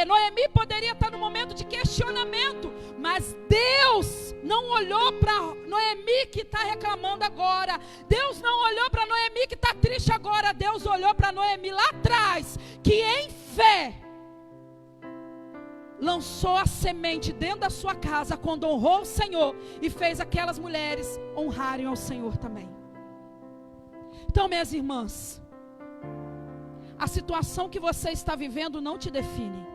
S1: Noemi poderia estar no momento de questionamento, mas Deus não olhou para Noemi que está reclamando agora. Deus não olhou para Noemi que está triste agora. Deus olhou para Noemi lá atrás, que em fé lançou a semente dentro da sua casa quando honrou o Senhor e fez aquelas mulheres honrarem ao Senhor também. Então, minhas irmãs, a situação que você está vivendo não te define.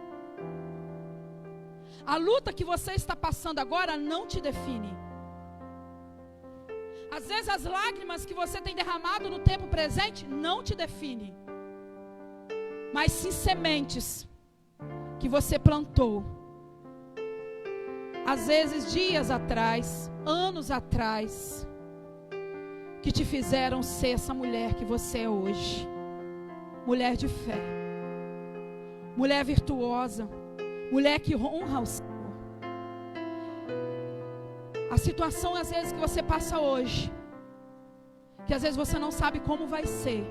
S1: A luta que você está passando agora não te define. Às vezes as lágrimas que você tem derramado no tempo presente não te define. Mas sim sementes que você plantou. Às vezes dias atrás, anos atrás, que te fizeram ser essa mulher que você é hoje. Mulher de fé, mulher virtuosa, mulher que honra o Senhor. A situação às vezes que você passa hoje, que às vezes você não sabe como vai ser,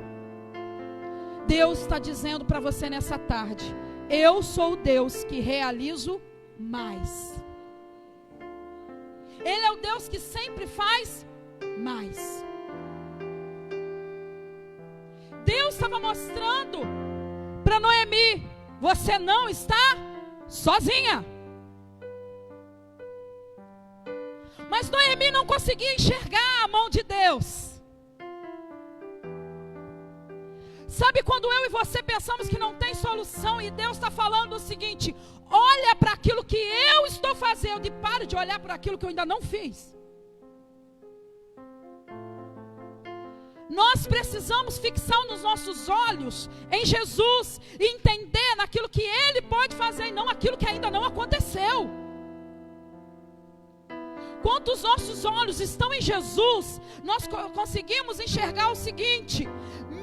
S1: Deus está dizendo para você nessa tarde: eu sou o Deus que realizo mais. Ele é o Deus que sempre faz mais. Deus estava mostrando para Noemi: você não está sozinha. Mas Noemi não conseguia enxergar a mão de Deus. Sabe quando eu e você pensamos que não tem solução e Deus está falando o seguinte: olha para aquilo que eu estou fazendo e pare de olhar para aquilo que eu ainda não fiz. Nós precisamos fixar nos nossos olhos em Jesus e entender naquilo que Ele pode fazer e não aquilo que ainda não aconteceu. Quando os nossos olhos estão em Jesus, nós conseguimos enxergar o seguinte: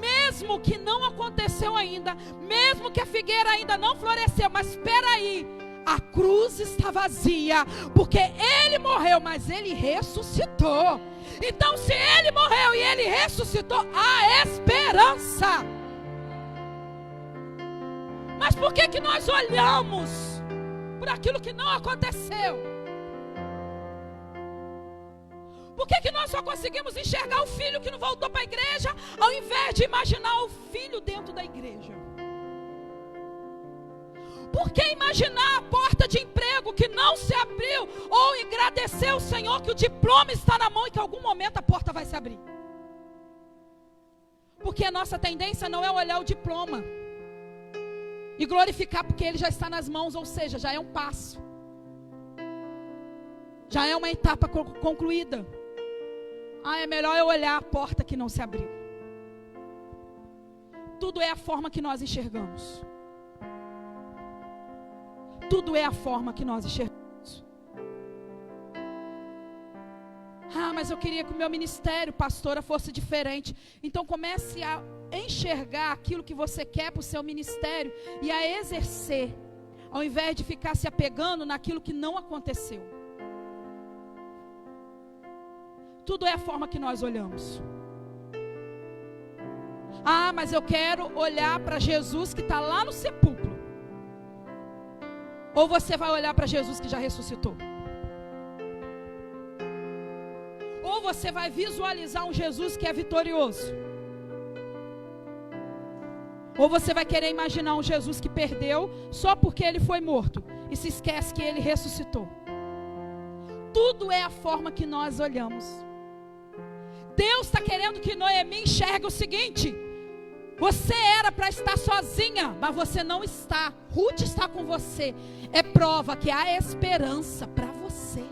S1: mesmo que não aconteceu ainda, mesmo que a figueira ainda não floresceu, mas espera aí, a cruz está vazia, porque Ele morreu, mas Ele ressuscitou. Então, se Ele morreu e Ele ressuscitou, há esperança. Mas por que nós olhamos por aquilo que não aconteceu? Por que nós só conseguimos enxergar o filho que não voltou para a igreja, ao invés de imaginar o filho dentro da igreja? Por que imaginar a porta de emprego que não se abriu, ou agradecer o Senhor que o diploma está na mão e que em algum momento a porta vai se abrir? Porque a nossa tendência não é olhar o diploma e glorificar porque ele já está nas mãos, ou seja, já é um passo, já é uma etapa concluída. É melhor eu olhar a porta que não se abriu. Tudo é a forma que nós enxergamos. Tudo é a forma que nós enxergamos. Mas eu queria que o meu ministério, pastora, fosse diferente. Então comece a enxergar aquilo que você quer para o seu ministério e a exercer, ao invés de ficar se apegando naquilo que não aconteceu. Tudo é a forma que nós olhamos. Mas eu quero olhar para Jesus que está lá no sepulcro. Ou você vai olhar para Jesus que já ressuscitou? Ou você vai visualizar um Jesus que é vitorioso? Ou você vai querer imaginar um Jesus que perdeu só porque ele foi morto e se esquece que ele ressuscitou? Tudo é a forma que nós olhamos. Deus está querendo que Noemi enxergue o seguinte: você era para estar sozinha, mas você não está. Ruth está com você. É prova que há esperança para você.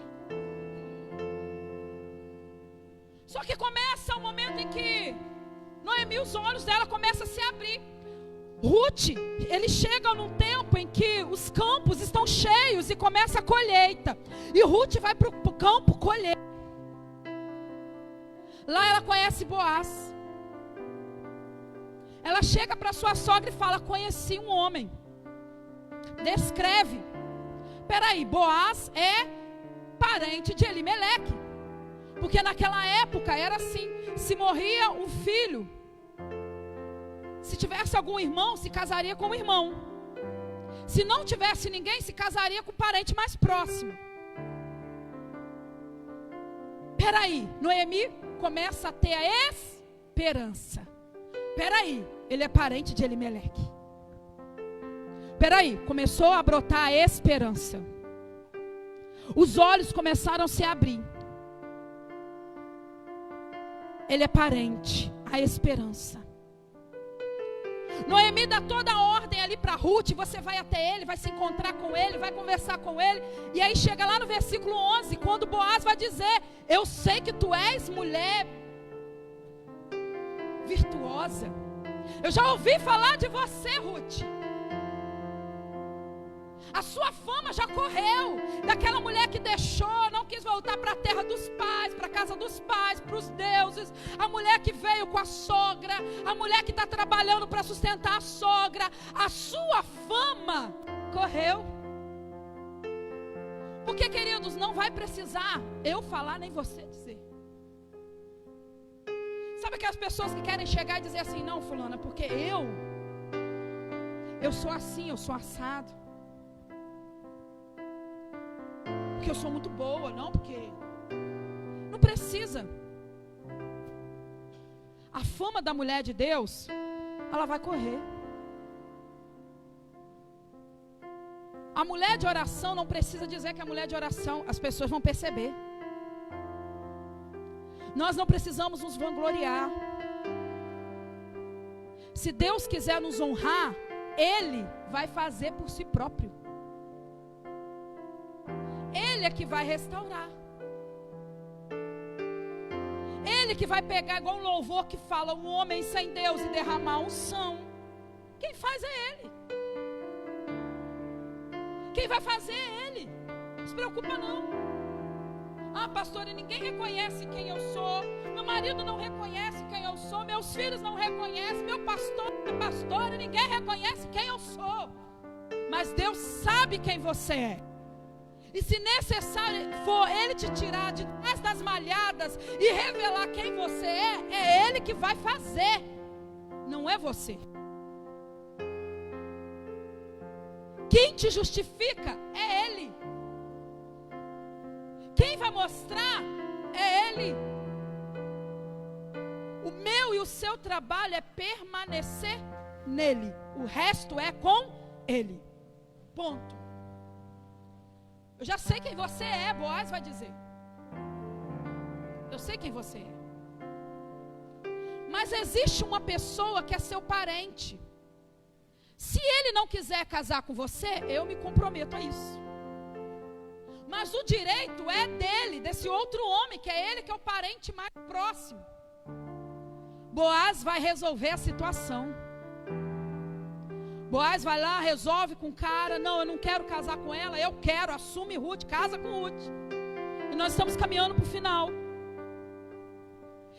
S1: Só que começa o momento em que Noemi Noemi, os olhos dela começam a se abrir. Ruth, ele chega num tempo em que os campos estão cheios e começa a colheita. E Ruth vai para o campo colher. Lá ela conhece Boaz. Ela chega para sua sogra e fala: conheci um homem. Descreve. Peraí, Boaz é parente de Elimeleque. Porque naquela época era assim: se morria um filho, se tivesse algum irmão, se casaria com o irmão. Se não tivesse ninguém, se casaria com o parente mais próximo. Peraí, Noemi começa a ter a esperança. Peraí, ele é parente de Elimeleque. Peraí, começou a brotar a esperança. Os olhos começaram a se abrir. Ele é parente, a esperança. Noemi dá toda a ordem ali para Ruth. Você vai até ele, vai se encontrar com ele, vai conversar com ele. E aí chega lá no versículo 11, quando Boaz vai dizer: eu sei que tu és mulher virtuosa. Eu já ouvi falar de você, Ruth. A sua fama já correu. Daquela mulher que deixou, não quis voltar para a terra dos pais, para a casa dos pais, para os deuses. A mulher que veio com a sogra. A mulher que está trabalhando para sustentar a sogra. A sua fama correu. Porque, queridos, não vai precisar eu falar nem você dizer. Sabe aquelas pessoas que querem chegar e dizer assim: não, fulana, porque eu sou assim, eu sou assado. Porque eu sou muito boa, não, porque não precisa. A fama da mulher de Deus, ela vai correr. A mulher de oração não precisa dizer que é mulher de oração, as pessoas vão perceber. Nós não precisamos nos vangloriar. Se Deus quiser nos honrar, Ele vai fazer por si próprio. Ele é que vai restaurar. Ele que vai pegar igual um louvor que fala: um homem sem Deus e derramar unção. Quem faz é Ele. Quem vai fazer é Ele. Não se preocupa não. Ah, pastora, ninguém reconhece quem eu sou. Meu marido não reconhece quem eu sou. Meus filhos não reconhecem. Meu pastor, minha pastora, ninguém reconhece quem eu sou. Mas Deus sabe quem você é. E se necessário for Ele te tirar de trás das malhadas e revelar quem você é Ele que vai fazer. Não é você. Quem te justifica é Ele. Quem vai mostrar é Ele. O meu e o seu trabalho é permanecer nele. O resto é com Ele. Ponto. Eu já sei quem você é, Boaz vai dizer. Eu sei quem você é. Mas existe uma pessoa que é seu parente. Se ele não quiser casar com você, eu me comprometo a isso. Mas o direito é dele, desse outro homem, que é ele que é o parente mais próximo. Boaz vai resolver a situação. Boaz vai lá, resolve com o cara: não, eu não quero casar com ela, eu quero, assume Ruth, casa com Ruth. E nós estamos caminhando para o final.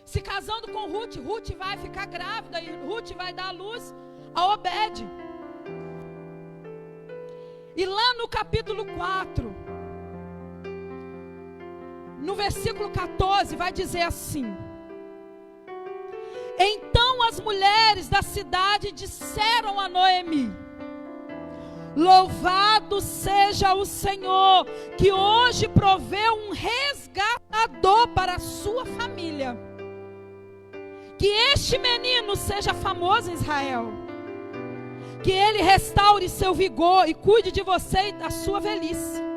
S1: Se casando com Ruth, Ruth vai ficar grávida e Ruth vai dar à luz a Obed. E lá no capítulo 4, no versículo 14, vai dizer assim: então as mulheres da cidade disseram a Noemi: louvado seja o Senhor, que hoje proveu um resgatador para a sua família. Que este menino seja famoso em Israel. Que ele restaure seu vigor e cuide de você e da sua velhice.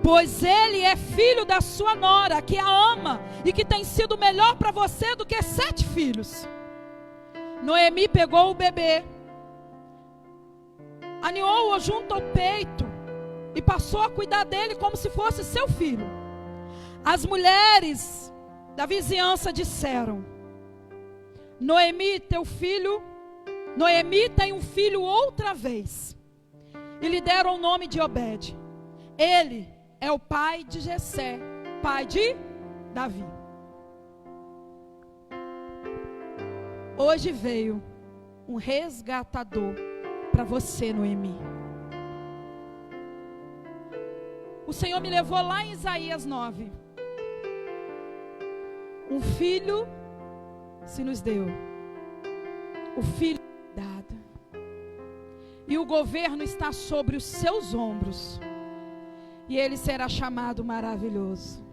S1: Pois ele é filho da sua nora, que a ama e que tem sido melhor para você do que 7 filhos. Noemi pegou o bebê, aninhou-o junto ao peito e passou a cuidar dele como se fosse seu filho. As mulheres da vizinhança disseram: Noemi tem um filho outra vez. E lhe deram o nome de Obed. Ele é o pai de Jessé, pai de Davi. Hoje veio um resgatador para você, Noemi. O Senhor me levou lá em Isaías 9. Um filho se nos deu. O filho dado. E o governo está sobre os seus ombros. E ele será chamado maravilhoso.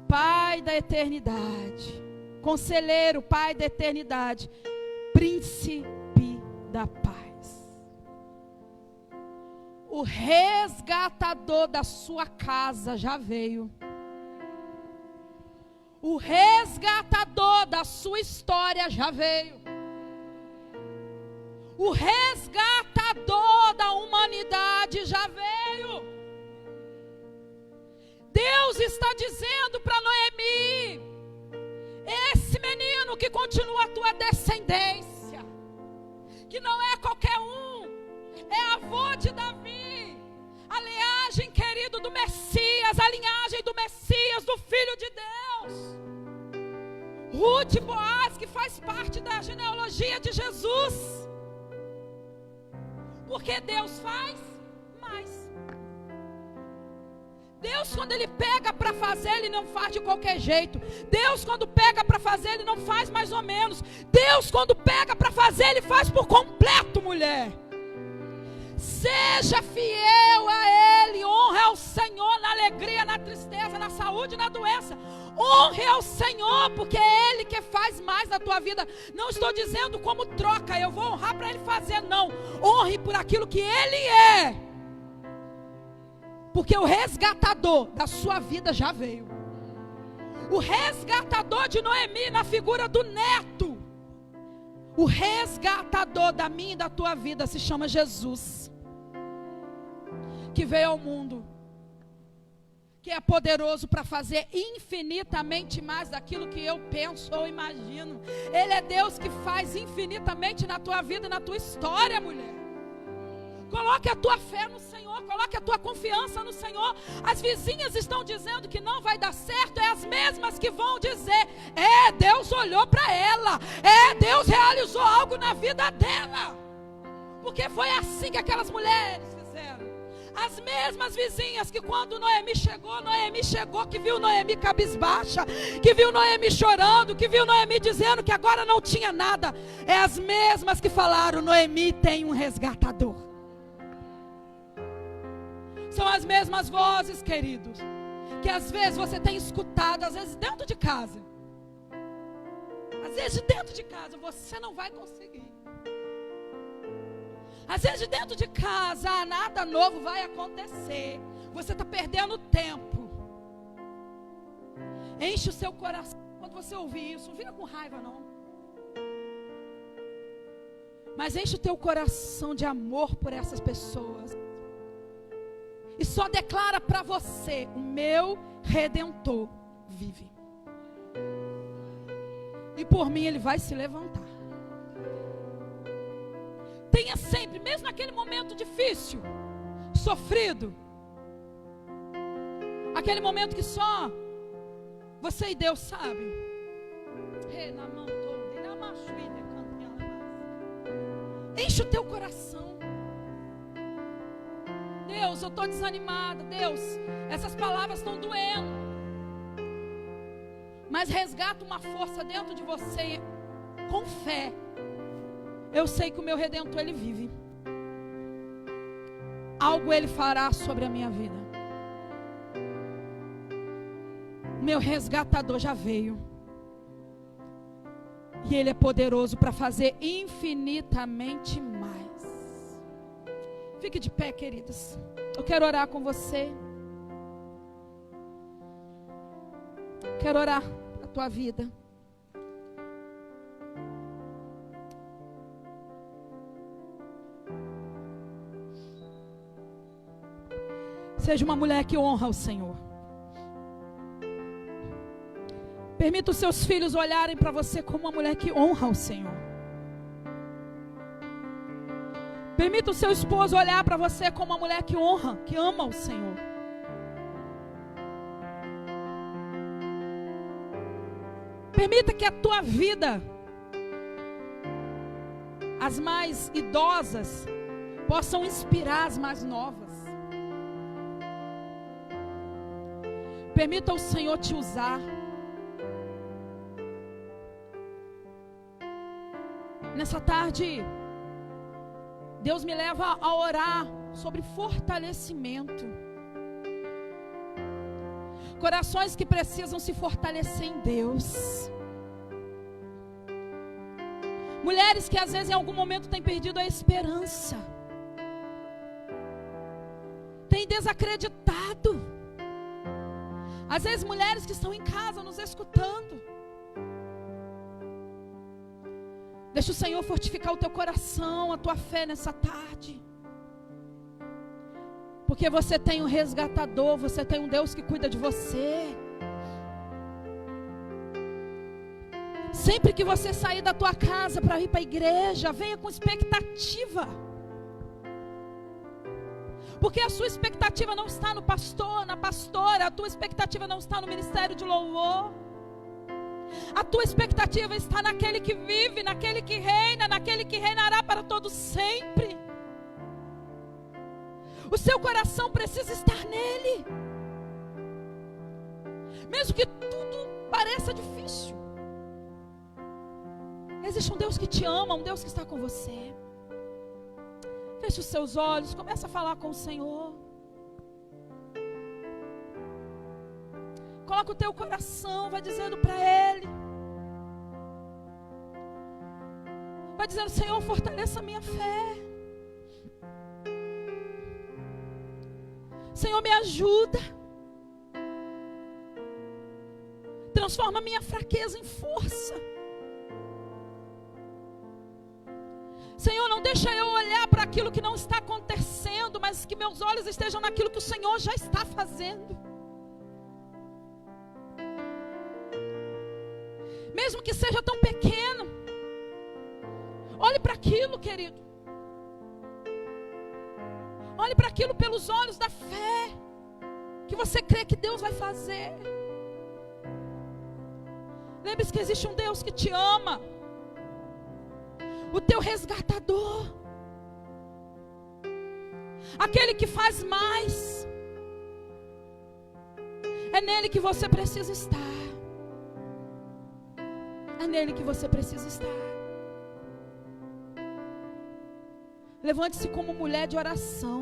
S1: Pai da eternidade. Conselheiro, Pai da eternidade. Príncipe da paz. O resgatador da sua casa já veio. O resgatador da sua história já veio. O resgatador da humanidade já veio. Deus está dizendo para Noemi: esse menino que continua a tua descendência, que não é qualquer um, é avô de Davi, a linhagem querido do Messias, a linhagem do Messias, do Filho de Deus. Ruth e Boaz, que faz parte da genealogia de Jesus. Porque Deus faz mais. Deus, quando Ele pega para fazer, Ele não faz de qualquer jeito. Deus, quando pega para fazer, Ele não faz mais ou menos. Deus, quando pega para fazer, Ele faz por completo, mulher. Seja fiel a Ele. Honre ao Senhor na alegria, na tristeza, na saúde e na doença. Honre ao Senhor, porque é Ele que faz mais na tua vida. Não estou dizendo como troca, eu vou honrar para Ele fazer, não. Honre por aquilo que Ele é. Porque o resgatador da sua vida já veio. O resgatador de Noemi na figura do neto. O resgatador da minha e da tua vida se chama Jesus. Que veio ao mundo. Que é poderoso para fazer infinitamente mais daquilo que eu penso ou imagino. Ele é Deus que faz infinitamente na tua vida e na tua história, mulher. Coloque a tua fé no Senhor, coloque a tua confiança no Senhor. As vizinhas estão dizendo que não vai dar certo, é as mesmas que vão dizer: Deus olhou para ela, Deus realizou algo na vida dela. Porque foi assim que aquelas mulheres fizeram. As mesmas vizinhas que quando Noemi chegou, que viu Noemi cabisbaixa, que viu Noemi chorando, que viu Noemi dizendo que agora não tinha nada. É as mesmas que falaram: Noemi tem um resgatador. São as mesmas vozes, queridos, que às vezes você tem escutado, às vezes dentro de casa. Às vezes dentro de casa você não vai conseguir. Às vezes dentro de casa, nada novo vai acontecer. Você está perdendo tempo. Enche o seu coração. Quando você ouvir isso, não fica com raiva não. Mas enche o teu coração de amor por essas pessoas. E só declara para você: o meu Redentor vive. E por mim Ele vai se levantar. Tenha sempre, mesmo naquele momento difícil, sofrido, aquele momento que só você e Deus sabem. Enche o teu coração. Deus, eu estou desanimada. Deus, essas palavras estão doendo. Mas resgata uma força dentro de você com fé. Eu sei que o meu Redentor, Ele vive. Algo Ele fará sobre a minha vida. O meu resgatador já veio. E Ele é poderoso para fazer infinitamente mais. Fique de pé, queridas. Eu quero orar com você. Quero orar a tua vida. Seja uma mulher que honra o Senhor. Permita os seus filhos olharem para você como uma mulher que honra o Senhor. Permita o seu esposo olhar para você como uma mulher que honra, que ama o Senhor. Permita que a tua vida, as mais idosas, possam inspirar as mais novas. Permita o Senhor te usar. Nessa tarde, Deus me leva a orar sobre fortalecimento. Corações que precisam se fortalecer em Deus. Mulheres que às vezes em algum momento têm perdido a esperança. Têm desacreditado. Às vezes mulheres que estão em casa nos escutando. Deixa o Senhor fortificar o teu coração, a tua fé nessa tarde. Porque você tem um resgatador, você tem um Deus que cuida de você. Sempre que você sair da tua casa para ir para a igreja, venha com expectativa. Porque a sua expectativa não está no pastor, na pastora, a tua expectativa não está no ministério de louvor. A tua expectativa está naquele que vive, naquele que reina, naquele que reinará para todo sempre. O seu coração precisa estar nele. Mesmo que tudo pareça difícil, existe um Deus que te ama, um Deus que está com você. Feche os seus olhos, começa a falar com o Senhor. Coloca o teu coração, vai dizendo para Ele. Vai dizendo: Senhor, fortaleça a minha fé. Senhor, me ajuda. Transforma a minha fraqueza em força. Senhor, não deixa eu olhar para aquilo que não está acontecendo, mas que meus olhos estejam naquilo que o Senhor já está fazendo. Mesmo que seja tão pequeno, olhe para aquilo, querido. Olhe para aquilo pelos olhos da fé, que você crê que Deus vai fazer. Lembre-se que existe um Deus que te ama, o teu resgatador, aquele que faz mais. É nele que você precisa estar. É nele que você precisa estar. Levante-se como mulher de oração.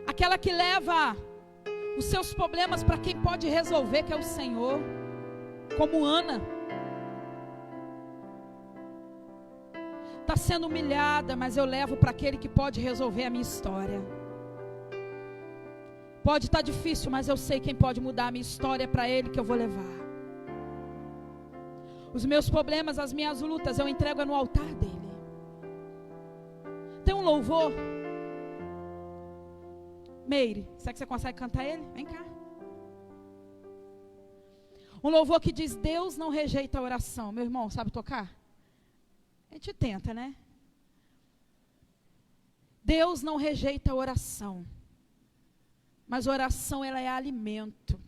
S1: Aquela que leva os seus problemas para quem pode resolver, que é o Senhor. Como Ana. Está sendo humilhada, mas eu levo para aquele que pode resolver a minha história. Pode estar difícil, mas eu sei quem pode mudar a minha história, para Ele que eu vou levar. Os meus problemas, as minhas lutas, eu entrego no altar dele. Tem um louvor. Meire, será que você consegue cantar ele? Vem cá. Um louvor que diz: Deus não rejeita a oração. Meu irmão, sabe tocar? A gente tenta, né? Deus não rejeita a oração. Mas a oração, ela é alimento.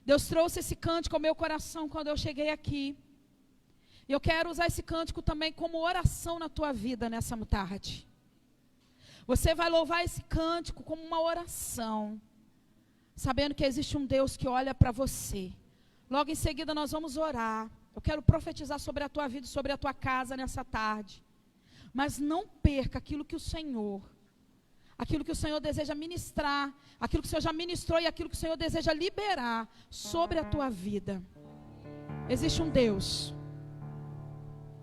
S1: Deus trouxe esse cântico ao meu coração quando eu cheguei aqui. E eu quero usar esse cântico também como oração na tua vida nessa tarde. Você vai louvar esse cântico como uma oração, sabendo que existe um Deus que olha para você. Logo em seguida nós vamos orar. Eu quero profetizar sobre a tua vida e sobre a tua casa nessa tarde. Mas não perca aquilo que o Senhor deseja ministrar, aquilo que o Senhor já ministrou e aquilo que o Senhor deseja liberar sobre a tua vida. Existe um Deus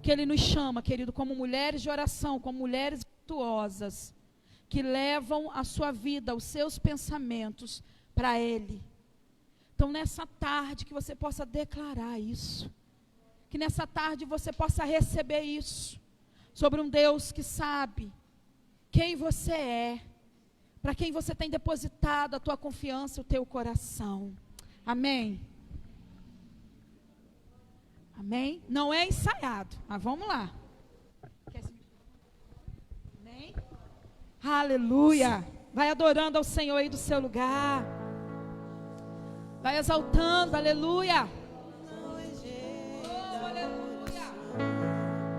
S1: que Ele nos chama, querido, como mulheres de oração, como mulheres virtuosas, que levam a sua vida, os seus pensamentos para Ele. Então nessa tarde que você possa declarar isso, que nessa tarde você possa receber isso, sobre um Deus que sabe quem você é, para quem você tem depositado a tua confiança, o teu coração. Amém? Amém? Não é ensaiado, mas vamos lá. Amém? Aleluia. Vai adorando ao Senhor aí do seu lugar. Vai exaltando, aleluia. Oh, aleluia.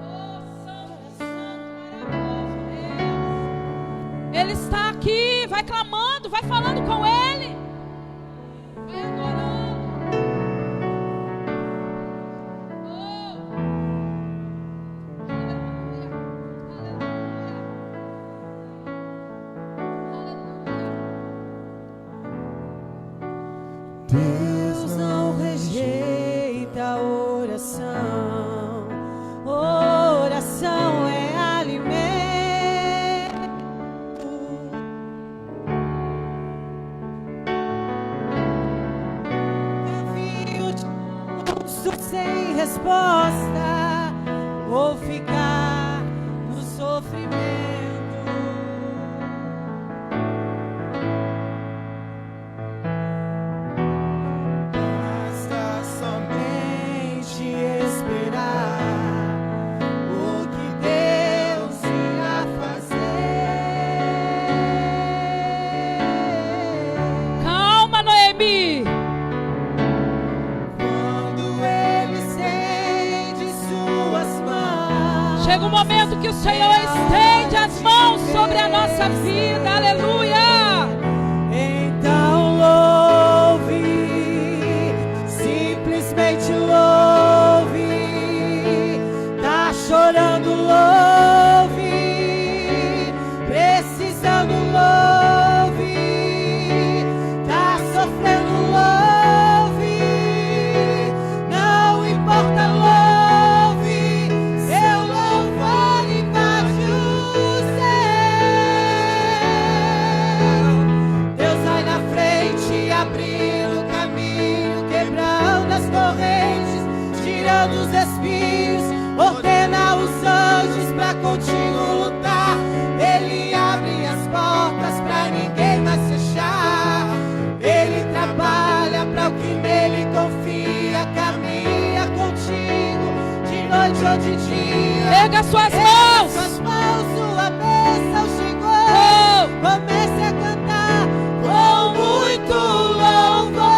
S1: Oh, santo, santo, maravilhoso Deus. Ele está aqui, vai clamando, vai falando com Ele. Vai adorando.
S2: Deus não rejeita a oração. Oração é alimento. Envio de sem resposta ou ficar no sofrimento.
S1: Chega um momento que o Senhor estende as mãos sobre a nossa vida, aleluia.
S2: Então louve, simplesmente louve. Tá chorando, louve. Precisando, louve. Tá sofrendo, louve. Não importa, louve. Dos espinhos, ordena os anjos pra contigo lutar. Ele abre as portas pra ninguém mais fechar. Ele trabalha pra o que nele confia. Caminha contigo de noite ou de dia.
S1: Pega suas mãos,
S2: sua bênção chegou. Comece a cantar com muito louvor.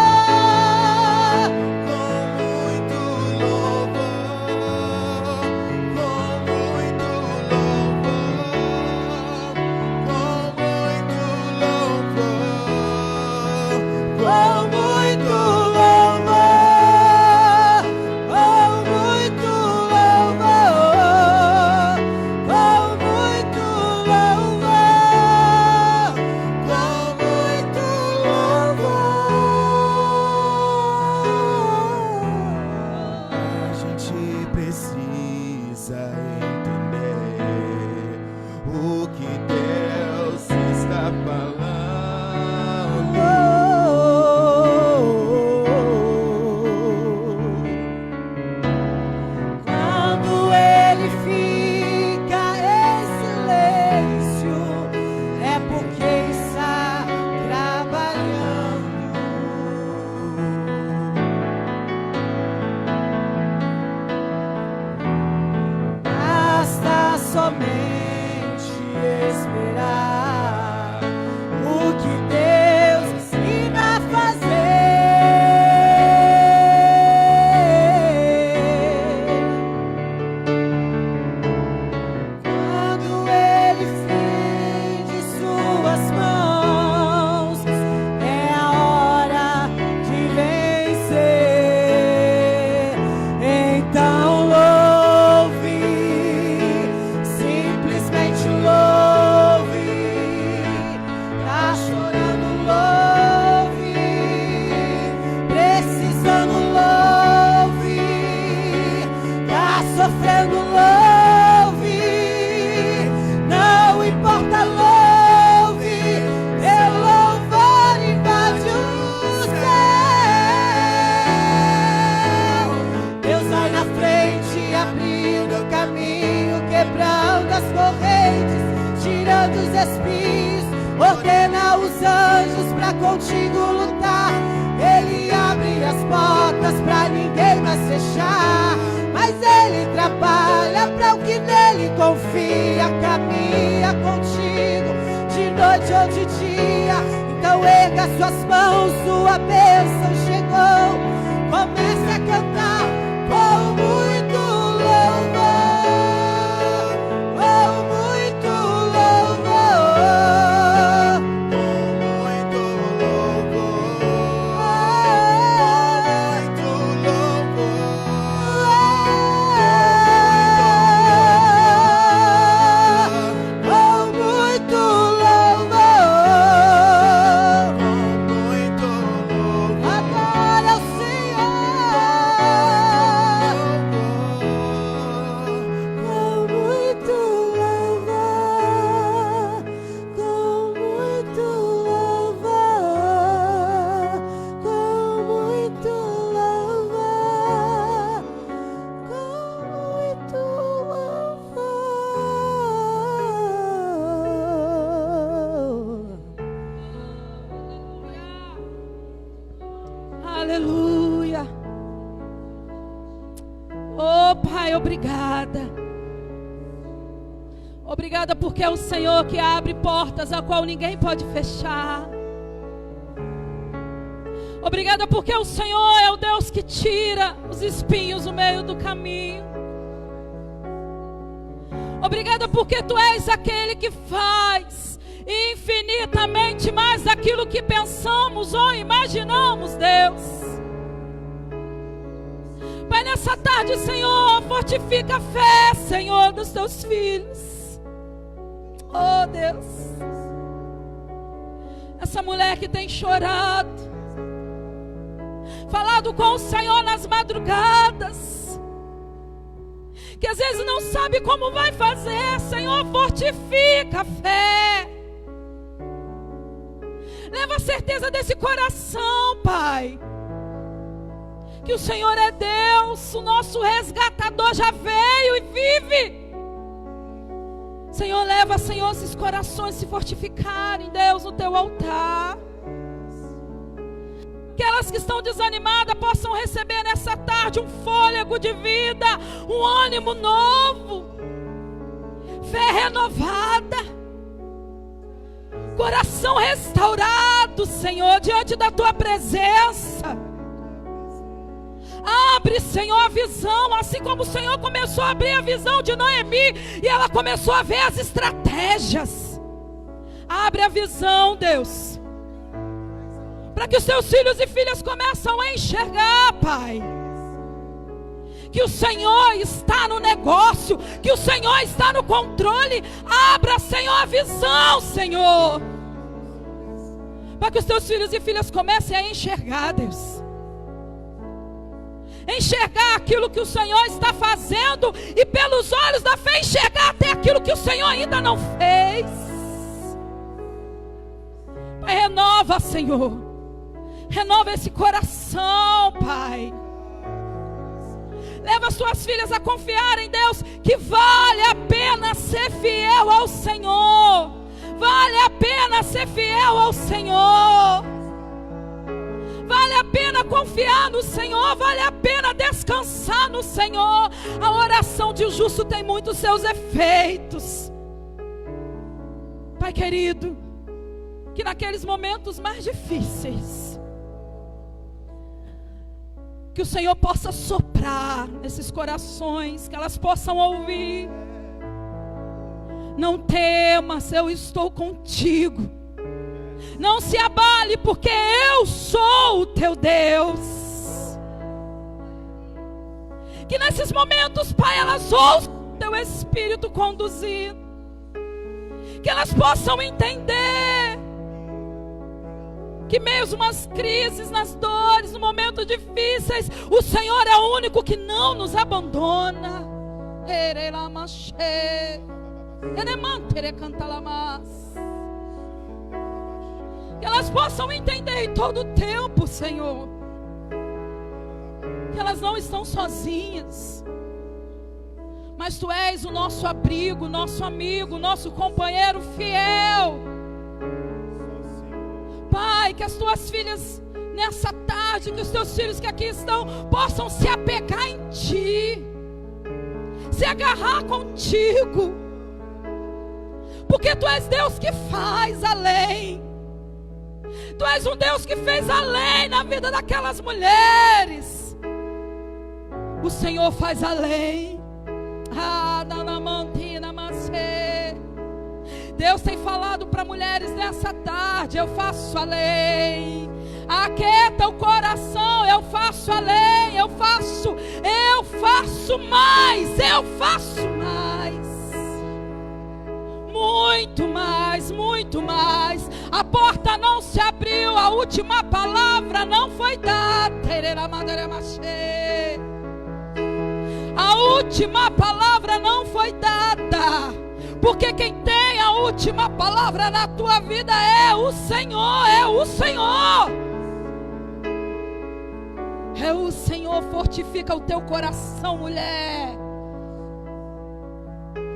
S2: ordena os anjos pra contigo lutar. Ele abre as portas pra ninguém mais fechar, mas ele trabalha pra o que nele confia. Caminha contigo de noite ou de dia. Então erga suas mãos, sua bênção chegou. Comece a cantar com muito louvor, com muito louvor,
S3: Muito louvor, muito louvor,
S2: com muito louvor. Adora o Senhor com muito louvor, com muito louvor, com muito louvor, com muito louvor.
S1: Aleluia. Oh, Pai, obrigada. Obrigada porque é o Senhor que abre portas a qual ninguém pode fechar. Obrigada porque o Senhor é o Deus que tira os espinhos no meio do caminho. Obrigada porque Tu és aquele que faz infinitamente mais daquilo que pensamos ou imaginamos, Deus. Pai, nessa tarde, Senhor, fortifica a fé, Senhor, dos Teus filhos. Oh, Deus. Essa mulher que tem chorado, falado com o Senhor nas madrugadas, que às vezes não sabe como vai fazer, Senhor, fortifica a fé. Leva a certeza desse coração, Pai, que o Senhor é Deus, o nosso resgatador já veio e vive. Senhor, leva, Senhor, esses corações se fortificarem, Deus, no Teu altar. Aquelas que estão desanimadas possam receber nessa tarde um fôlego de vida, um ânimo novo, fé renovada, coração restaurado, Senhor, diante da Tua presença. Abre, Senhor, a visão, assim como o Senhor começou a abrir a visão de Noemi e ela começou a ver as estratégias. Abre a visão, Deus, para que os Teus filhos e filhas começam a enxergar, Pai, que o Senhor está no negócio, que o Senhor está no controle. Abra, Senhor, a visão, Senhor, para que os Teus filhos e filhas comecem a enxergar, Deus. Enxergar aquilo que o Senhor está fazendo e pelos olhos da fé enxergar até aquilo que o Senhor ainda não fez. Pai, renova, Senhor, renova esse coração, Pai. Leva as Tuas filhas a confiar em Deus, que vale a pena ser fiel ao Senhor. Vale a pena ser fiel ao Senhor. Vale a pena confiar no Senhor, vale a pena descansar no Senhor. A oração de um justo tem muitos seus efeitos. Pai querido, que naqueles momentos mais difíceis, que o Senhor possa soprar nesses corações, que elas possam ouvir: não temas, eu estou contigo. Não se abale, porque eu sou o teu Deus. Que nesses momentos, Pai, elas ouçam o Teu Espírito conduzindo. Que elas possam entender que mesmo nas crises, nas dores, nos momentos difíceis, o Senhor é o único que não nos abandona. Que elas possam entender em todo o tempo, Senhor, que elas não estão sozinhas, mas Tu és o nosso abrigo, nosso amigo, nosso companheiro fiel. que as tuas filhas, nessa tarde, que os teus filhos que aqui estão, possam se apegar em Ti, se agarrar contigo, porque Tu és Deus que faz além. Tu és um Deus que fez além na vida daquelas mulheres. O Senhor faz além. Deus tem falado para mulheres nessa tarde: eu faço além. Aquieta o coração, eu faço além, eu faço mais, eu faço mais. Muito mais, muito mais. A porta não se abriu, a última palavra não foi dada. A última palavra não foi dada, porque quem tem a última palavra na tua vida é o Senhor, é o Senhor. É o Senhor. Fortifica o teu coração, mulher.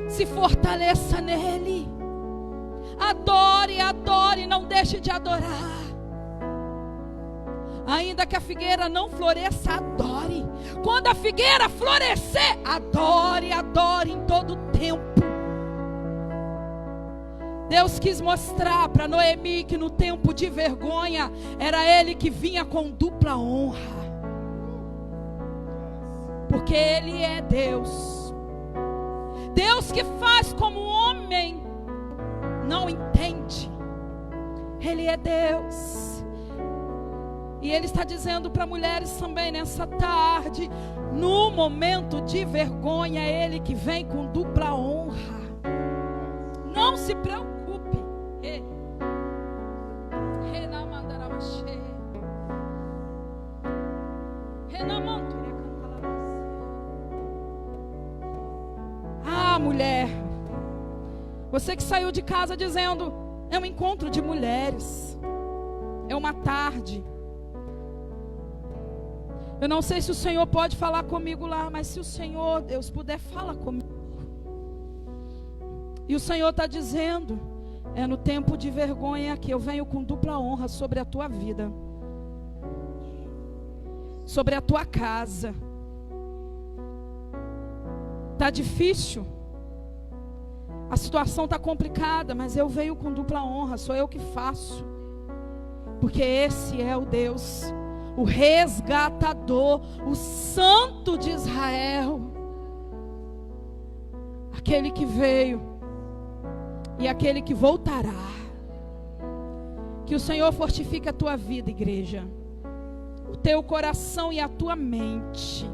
S1: Se fortaleça nele. Adore, adore, não deixe de adorar. Ainda que a figueira não floresça, adore. Quando a figueira florescer, adore, adore em todo tempo. Deus quis mostrar para Noemi que no tempo de vergonha era ele que vinha com dupla honra, porque ele é Deus. Deus que faz como o homem não entende. Ele é Deus. E Ele está dizendo para mulheres também nessa tarde: no momento de vergonha, é Ele que vem com dupla honra. Não se preocupe. Ah, mulher, você que saiu de casa dizendo: é um encontro de mulheres, é uma tarde. Eu não sei se o Senhor pode falar comigo lá, mas se o Senhor, Deus, puder, fala comigo. E o Senhor está dizendo: é no tempo de vergonha que eu venho com dupla honra sobre a tua vida, sobre a tua casa. Está difícil, a situação está complicada, mas eu venho com dupla honra, sou eu que faço, porque esse é o Deus, o resgatador, o Santo de Israel, aquele que veio e aquele que voltará. Que o Senhor fortifique a tua vida, igreja, o teu coração e a tua mente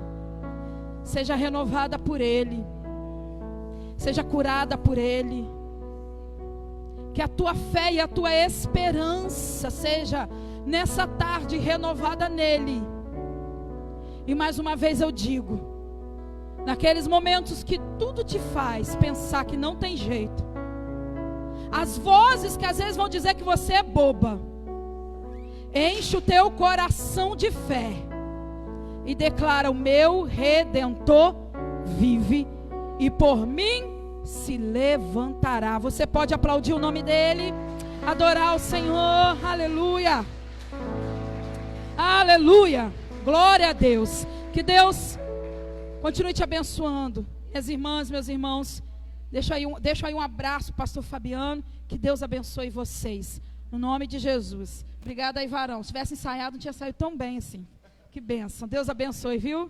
S1: seja renovada por Ele, seja curada por Ele. Que a tua fé e a tua esperança seja nessa tarde renovada nele. E mais uma vez eu digo, naqueles momentos que tudo te faz pensar que não tem jeito, as vozes que às vezes vão dizer que você é boba, enche o teu coração de fé e declara: o meu Redentor vive e por mim se levantará. Você pode aplaudir o nome dele, adorar o Senhor. Aleluia, aleluia, glória a Deus. Que Deus continue te abençoando. Minhas irmãs, meus irmãos, deixa aí um abraço, pastor Fabiano. Que Deus abençoe vocês, no nome de Jesus. Obrigada aí, varão. Se tivesse ensaiado, não tinha saído tão bem assim. Que bênção. Deus abençoe, viu?